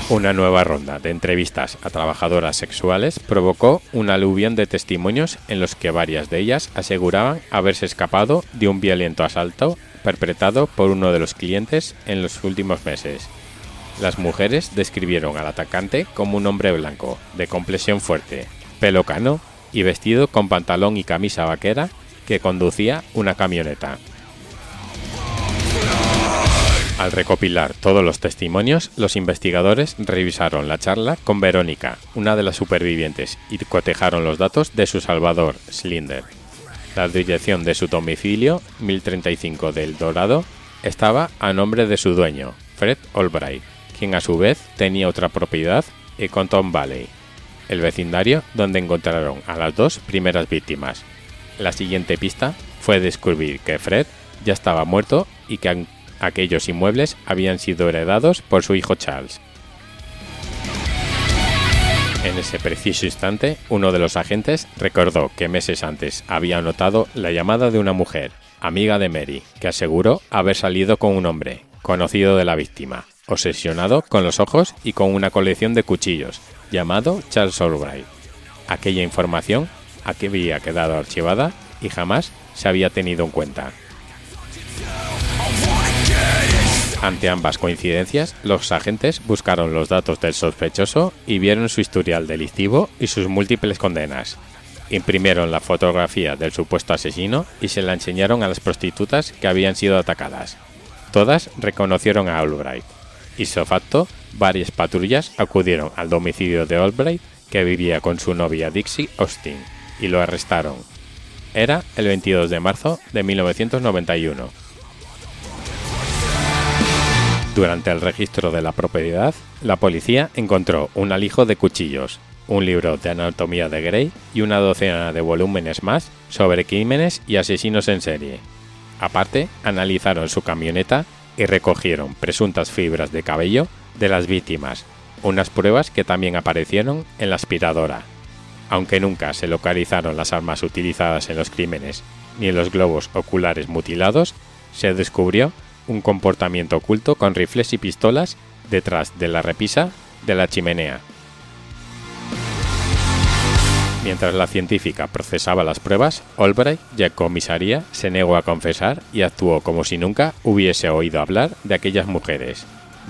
Una nueva ronda de entrevistas a trabajadoras sexuales provocó un aluvión de testimonios en los que varias de ellas aseguraban haberse escapado de un violento asalto perpetrado por uno de los clientes en los últimos meses. Las mujeres describieron al atacante como un hombre blanco, de complexión fuerte, pelo cano y vestido con pantalón y camisa vaquera que conducía una camioneta. Al recopilar todos los testimonios, los investigadores revisaron la charla con Verónica, una de las supervivientes, y cotejaron los datos de su salvador, Slinder. La dirección de su domicilio, 1035 del Dorado, estaba a nombre de su dueño, Fred Albright, quien a su vez tenía otra propiedad en Compton Valley, el vecindario donde encontraron a las dos primeras víctimas. La siguiente pista fue descubrir que Fred ya estaba muerto y que aquellos inmuebles habían sido heredados por su hijo Charles. En ese preciso instante, uno de los agentes recordó que meses antes había notado la llamada de una mujer, amiga de Mary, que aseguró haber salido con un hombre, conocido de la víctima, obsesionado con los ojos y con una colección de cuchillos, llamado Charles Albright. Aquella información había quedado archivada y jamás se había tenido en cuenta. Ante ambas coincidencias, los agentes buscaron los datos del sospechoso y vieron su historial delictivo y sus múltiples condenas. Imprimieron la fotografía del supuesto asesino y se la enseñaron a las prostitutas que habían sido atacadas. Todas reconocieron a Albright. Ipso facto, varias patrullas acudieron al domicilio de Albright, que vivía con su novia Dixie Austin, y lo arrestaron. Era el 22 de marzo de 1991. Durante el registro de la propiedad, la policía encontró un alijo de cuchillos, un libro de anatomía de Grey y una docena de volúmenes más sobre crímenes y asesinos en serie. Aparte, analizaron su camioneta y recogieron presuntas fibras de cabello de las víctimas, unas pruebas que también aparecieron en la aspiradora. Aunque nunca se localizaron las armas utilizadas en los crímenes ni en los globos oculares mutilados, se descubrió un comportamiento oculto con rifles y pistolas detrás de la repisa de la chimenea. Mientras la científica procesaba las pruebas, Albright, ya en comisaría, se negó a confesar y actuó como si nunca hubiese oído hablar de aquellas mujeres.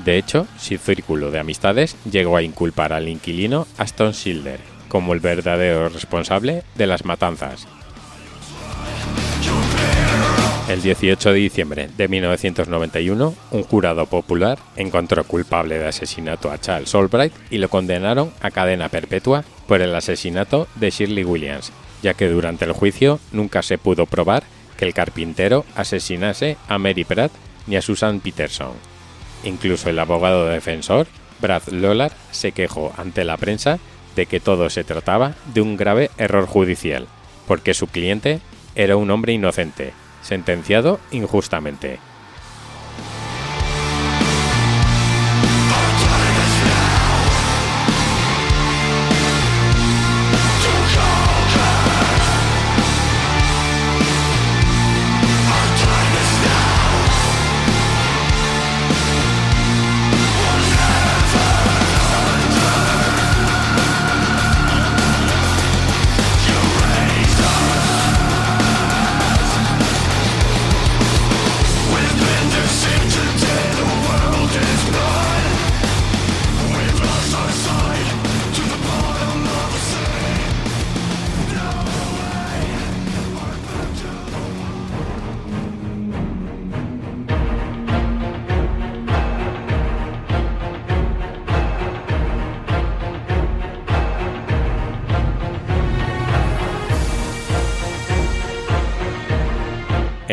De hecho, su círculo de amistades llegó a inculpar al inquilino Aston Schilder como el verdadero responsable de las matanzas. El 18 de diciembre de 1991, un jurado popular encontró culpable de asesinato a Charles Albright y lo condenaron a cadena perpetua por el asesinato de Shirley Williams, ya que durante el juicio nunca se pudo probar que el carpintero asesinase a Mary Pratt ni a Susan Peterson. Incluso el abogado defensor, Brad Lollard, se quejó ante la prensa de que todo se trataba de un grave error judicial, porque su cliente era un hombre inocente, sentenciado injustamente.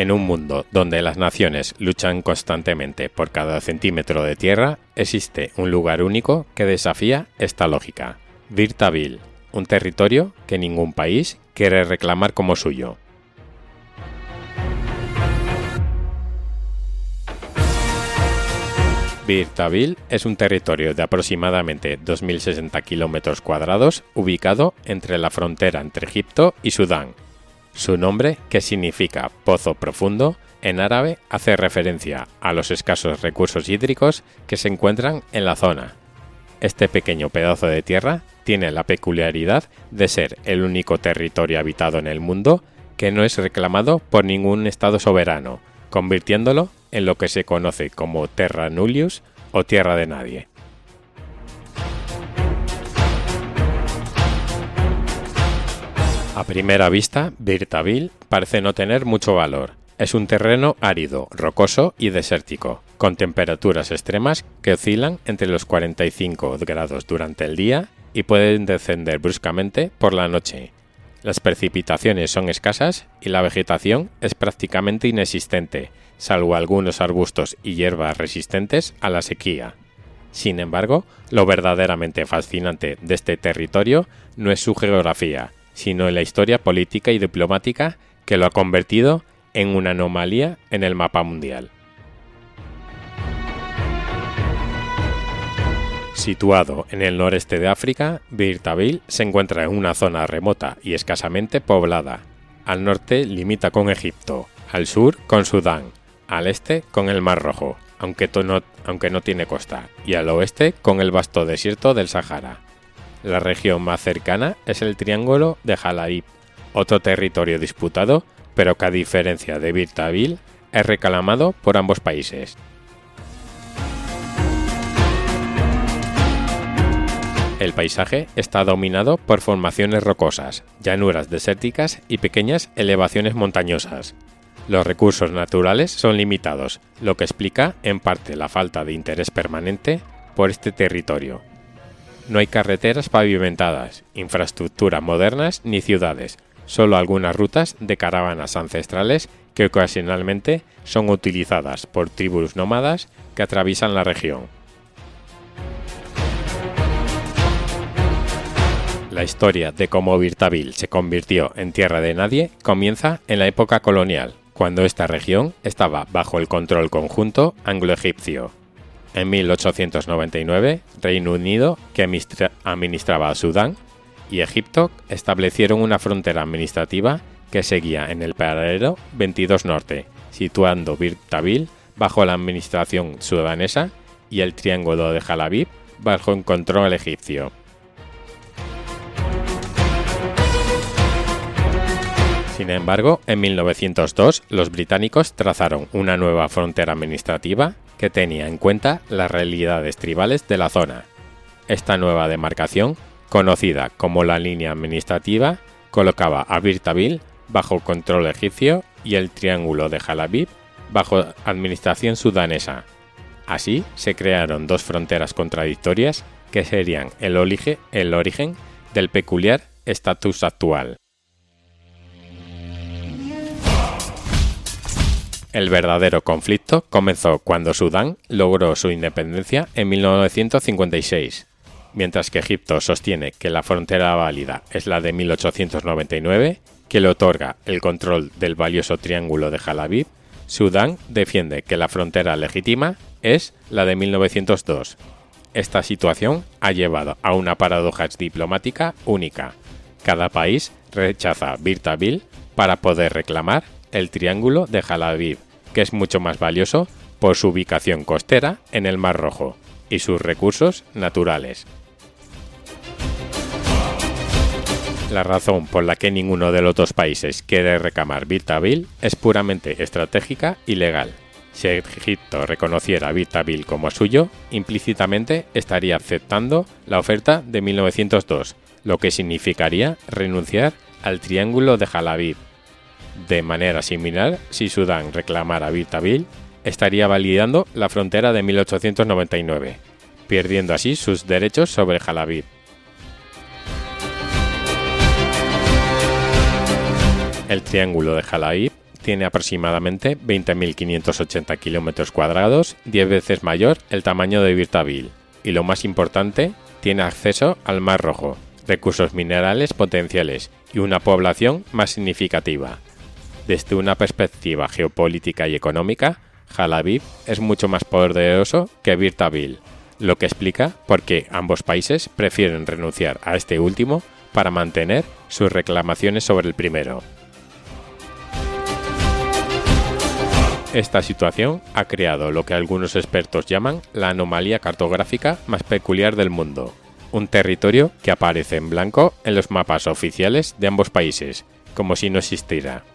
En un mundo donde las naciones luchan constantemente por cada centímetro de tierra, existe un lugar único que desafía esta lógica: Virtaville, un territorio que ningún país quiere reclamar como suyo. Virtaville es un territorio de aproximadamente 2.060 kilómetros cuadrados ubicado entre la frontera entre Egipto y Sudán. Su nombre, que significa pozo profundo, en árabe hace referencia a los escasos recursos hídricos que se encuentran en la zona. Este pequeño pedazo de tierra tiene la peculiaridad de ser el único territorio habitado en el mundo que no es reclamado por ningún estado soberano, convirtiéndolo en lo que se conoce como Terra Nullius o Tierra de Nadie. A primera vista, Virtaville parece no tener mucho valor. Es un terreno árido, rocoso y desértico, con temperaturas extremas que oscilan entre los 45 grados durante el día y pueden descender bruscamente por la noche. Las precipitaciones son escasas y la vegetación es prácticamente inexistente, salvo algunos arbustos y hierbas resistentes a la sequía. Sin embargo, lo verdaderamente fascinante de este territorio no es su geografía, sino en la historia política y diplomática que lo ha convertido en una anomalía en el mapa mundial. Situado en el noreste de África, Virtaville se encuentra en una zona remota y escasamente poblada. Al norte limita con Egipto, al sur con Sudán, al este con el Mar Rojo, aunque no tiene costa, y al oeste con el vasto desierto del Sahara. La región más cercana es el Triángulo de Jalabib, otro territorio disputado, pero que a diferencia de Virtaville, es reclamado por ambos países. El paisaje está dominado por formaciones rocosas, llanuras desérticas y pequeñas elevaciones montañosas. Los recursos naturales son limitados, lo que explica en parte la falta de interés permanente por este territorio. No hay carreteras pavimentadas, infraestructuras modernas ni ciudades, solo algunas rutas de caravanas ancestrales que ocasionalmente son utilizadas por tribus nómadas que atraviesan la región. La historia de cómo Virtaville se convirtió en tierra de nadie comienza en la época colonial, cuando esta región estaba bajo el control conjunto anglo-egipcio. En 1899, Reino Unido, que administraba a Sudán, y Egipto establecieron una frontera administrativa que seguía en el paralelo 22 Norte, situando Virtaville bajo la administración sudanesa y el Triángulo de Jalabib bajo el control egipcio. Sin embargo, en 1902 los británicos trazaron una nueva frontera administrativa que tenía en cuenta las realidades tribales de la zona. Esta nueva demarcación, conocida como la línea administrativa, colocaba a Virtaville bajo control egipcio y el Triángulo de Jalabib bajo administración sudanesa. Así se crearon dos fronteras contradictorias que serían el origen del peculiar estatus actual. El verdadero conflicto comenzó cuando Sudán logró su independencia en 1956, mientras que Egipto sostiene que la frontera válida es la de 1899 que le otorga el control del valioso triángulo de Jalabib, Sudán defiende que la frontera legítima es la de 1902. Esta situación ha llevado a una paradoja diplomática única. Cada país rechaza Birtabil para poder reclamar el triángulo de Jalabib, que es mucho más valioso por su ubicación costera en el Mar Rojo y sus recursos naturales. La razón por la que ninguno de los dos países quiere reclamar Birtabil es puramente estratégica y legal. Si Egipto reconociera Birtabil como suyo, implícitamente estaría aceptando la oferta de 1902, lo que significaría renunciar al triángulo de Jalabib. De manera similar, si Sudán reclamara Birtabil, estaría validando la frontera de 1899, perdiendo así sus derechos sobre Jalabib. El triángulo de Jalabib tiene aproximadamente 20.580 km², 10 veces mayor el tamaño de Birtabil, y lo más importante, tiene acceso al Mar Rojo, recursos minerales potenciales y una población más significativa. Desde una perspectiva geopolítica y económica, Jalabib es mucho más poderoso que Birtabil, lo que explica por qué ambos países prefieren renunciar a este último para mantener sus reclamaciones sobre el primero. Esta situación ha creado lo que algunos expertos llaman la anomalía cartográfica más peculiar del mundo, un territorio que aparece en blanco en los mapas oficiales de ambos países, como si no existiera.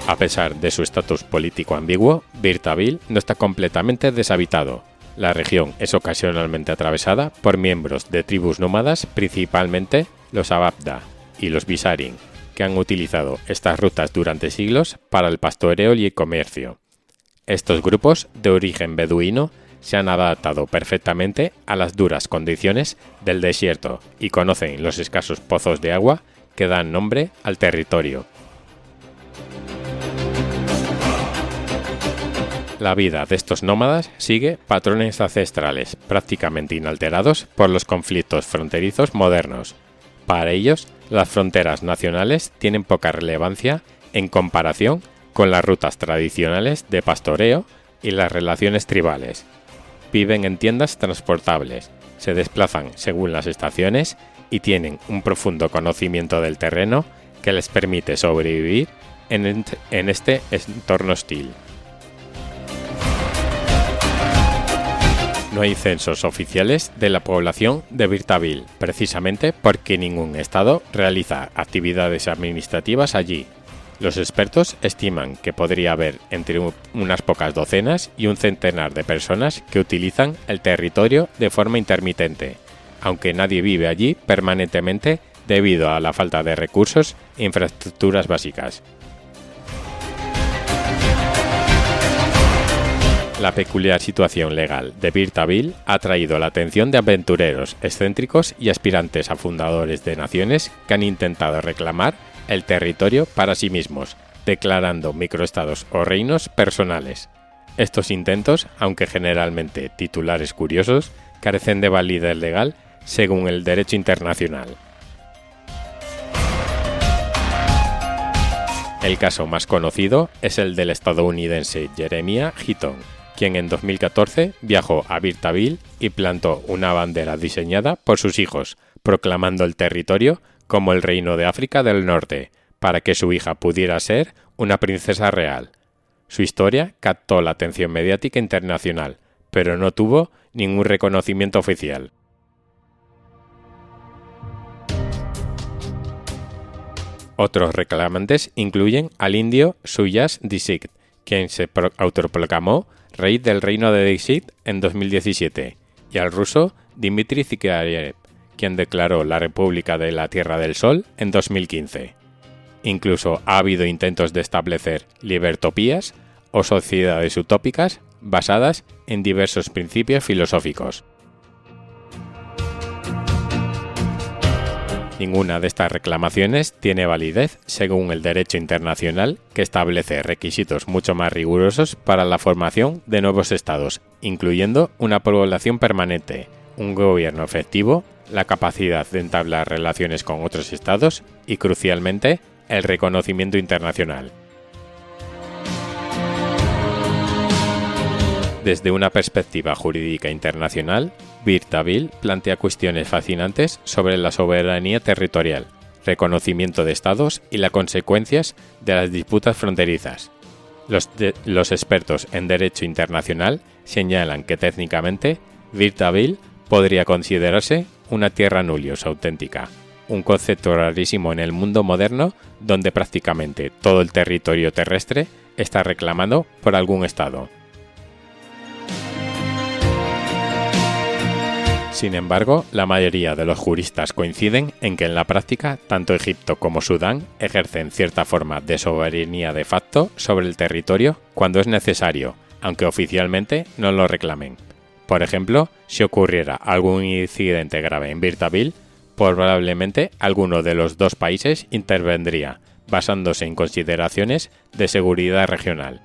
A pesar de su estatus político ambiguo, Birtabil no está completamente deshabitado. La región es ocasionalmente atravesada por miembros de tribus nómadas, principalmente los Ababda y los Bizarin, que han utilizado estas rutas durante siglos para el pastoreo y el comercio. Estos grupos, de origen beduino, se han adaptado perfectamente a las duras condiciones del desierto y conocen los escasos pozos de agua que dan nombre al territorio. La vida de estos nómadas sigue patrones ancestrales prácticamente inalterados por los conflictos fronterizos modernos. Para ellos, las fronteras nacionales tienen poca relevancia en comparación con las rutas tradicionales de pastoreo y las relaciones tribales. Viven en tiendas transportables, se desplazan según las estaciones y tienen un profundo conocimiento del terreno que les permite sobrevivir en este entorno hostil. No hay censos oficiales de la población de Birtabil, precisamente porque ningún estado realiza actividades administrativas allí. Los expertos estiman que podría haber entre unas pocas docenas y un centenar de personas que utilizan el territorio de forma intermitente, aunque nadie vive allí permanentemente debido a la falta de recursos e infraestructuras básicas. La peculiar situación legal de Birtabil ha atraído la atención de aventureros, excéntricos y aspirantes a fundadores de naciones que han intentado reclamar el territorio para sí mismos, declarando microestados o reinos personales. Estos intentos, aunque generalmente titulares curiosos, carecen de validez legal según el derecho internacional. El caso más conocido es el del estadounidense Jeremiah Heaton, quien en 2014 viajó a Birtabil y plantó una bandera diseñada por sus hijos, proclamando el territorio como el Reino de África del Norte, para que su hija pudiera ser una princesa real. Su historia captó la atención mediática internacional, pero no tuvo ningún reconocimiento oficial. Otros reclamantes incluyen al indio Suyas Dixit, quien se autoproclamó rey del reino de Dixit en 2017, y al ruso Dmitry Zikarev, quien declaró la República de la Tierra del Sol en 2015. Incluso ha habido intentos de establecer libertopías o sociedades utópicas basadas en diversos principios filosóficos. Ninguna de estas reclamaciones tiene validez según el derecho internacional, que establece requisitos mucho más rigurosos para la formación de nuevos estados, incluyendo una población permanente, un gobierno efectivo la capacidad de entablar relaciones con otros estados y, crucialmente, el reconocimiento internacional. Desde una perspectiva jurídica internacional, Birtaville plantea cuestiones fascinantes sobre la soberanía territorial, reconocimiento de estados y las consecuencias de las disputas fronterizas. Los expertos en derecho internacional señalan que técnicamente Birtaville podría considerarse una terra nullius auténtica, un concepto rarísimo en el mundo moderno donde prácticamente todo el territorio terrestre está reclamado por algún estado. Sin embargo, la mayoría de los juristas coinciden en que en la práctica tanto Egipto como Sudán ejercen cierta forma de soberanía de facto sobre el territorio cuando es necesario, aunque oficialmente no lo reclamen. Por ejemplo, si ocurriera algún incidente grave en Birtaville, probablemente alguno de los dos países intervendría, basándose en consideraciones de seguridad regional.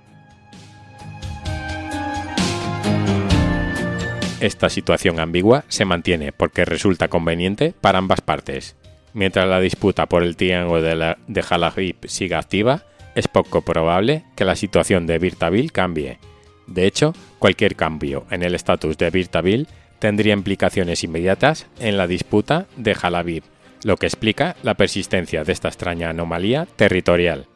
Esta situación ambigua se mantiene porque resulta conveniente para ambas partes. Mientras la disputa por el triángulo de Jalabib siga activa, es poco probable que la situación de Birtaville cambie. De hecho, cualquier cambio en el estatus de Birtaville tendría implicaciones inmediatas en la disputa de Jalabib, lo que explica la persistencia de esta extraña anomalía territorial.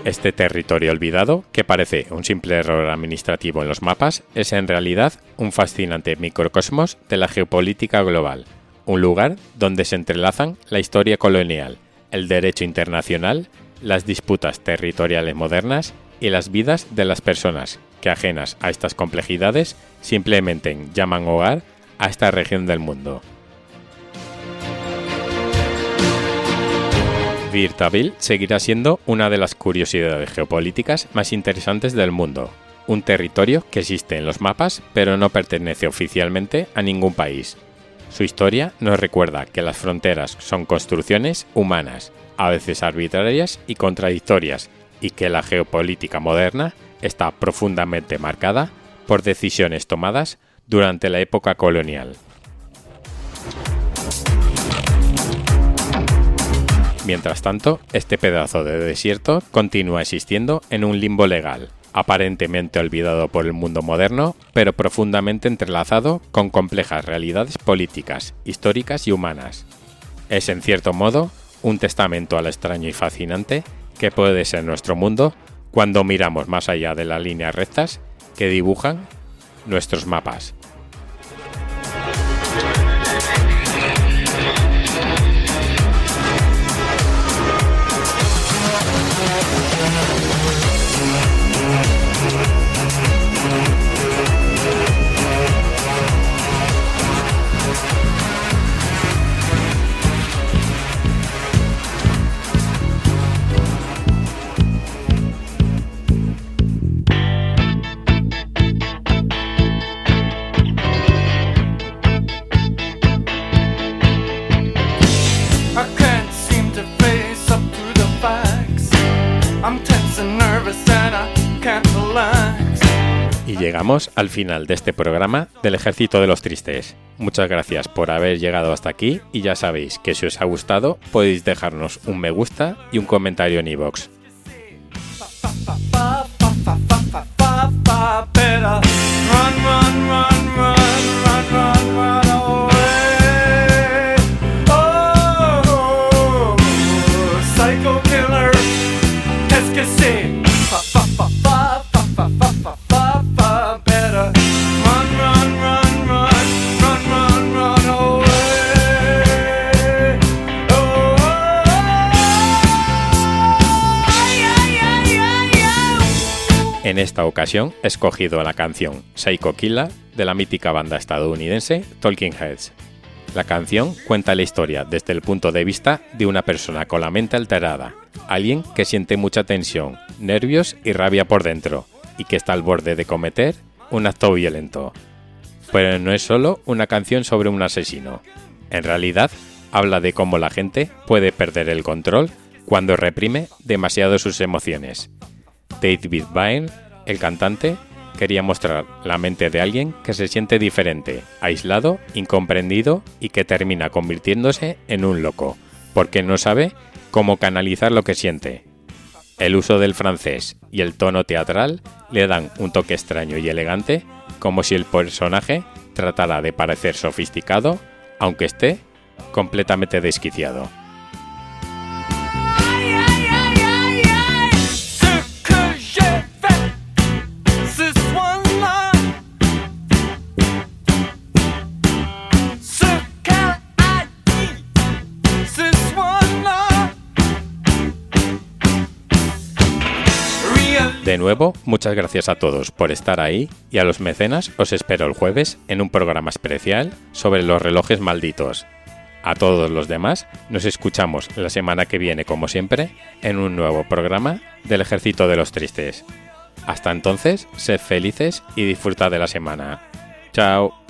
Este territorio olvidado, que parece un simple error administrativo en los mapas, es en realidad un fascinante microcosmos de la geopolítica global, un lugar donde se entrelazan la historia colonial, el derecho internacional, las disputas territoriales modernas y las vidas de las personas que, ajenas a estas complejidades, simplemente llaman hogar a esta región del mundo. Birtaville seguirá siendo una de las curiosidades geopolíticas más interesantes del mundo, un territorio que existe en los mapas pero no pertenece oficialmente a ningún país. Su historia nos recuerda que las fronteras son construcciones humanas, a veces arbitrarias y contradictorias, y que la geopolítica moderna está profundamente marcada por decisiones tomadas durante la época colonial. Mientras tanto, este pedazo de desierto continúa existiendo en un limbo legal, aparentemente olvidado por el mundo moderno, pero profundamente entrelazado con complejas realidades políticas, históricas y humanas. Es, en cierto modo, un testamento a lo extraño y fascinante que puede ser nuestro mundo cuando miramos más allá de las líneas rectas que dibujan nuestros mapas. Y llegamos al final de este programa del Ejército de los Tristes. Muchas gracias por haber llegado hasta aquí y ya sabéis que si os ha gustado podéis dejarnos un me gusta y un comentario en iVoox. En esta ocasión he escogido la canción Psycho Killer de la mítica banda estadounidense Talking Heads. La canción cuenta la historia desde el punto de vista de una persona con la mente alterada, alguien que siente mucha tensión, nervios y rabia por dentro, y que está al borde de cometer un acto violento. Pero no es solo una canción sobre un asesino. En realidad, habla de cómo la gente puede perder el control cuando reprime demasiado sus emociones. David Byrne, el cantante, quería mostrar la mente de alguien que se siente diferente, aislado, incomprendido y que termina convirtiéndose en un loco, porque no sabe cómo canalizar lo que siente. El uso del francés y el tono teatral le dan un toque extraño y elegante, como si el personaje tratara de parecer sofisticado, aunque esté completamente desquiciado. De nuevo, muchas gracias a todos por estar ahí y a los mecenas os espero el jueves en un programa especial sobre los relojes malditos. A todos los demás nos escuchamos la semana que viene como siempre en un nuevo programa del Ejército de los Tristes. Hasta entonces, sed felices y disfrutad de la semana. Chao.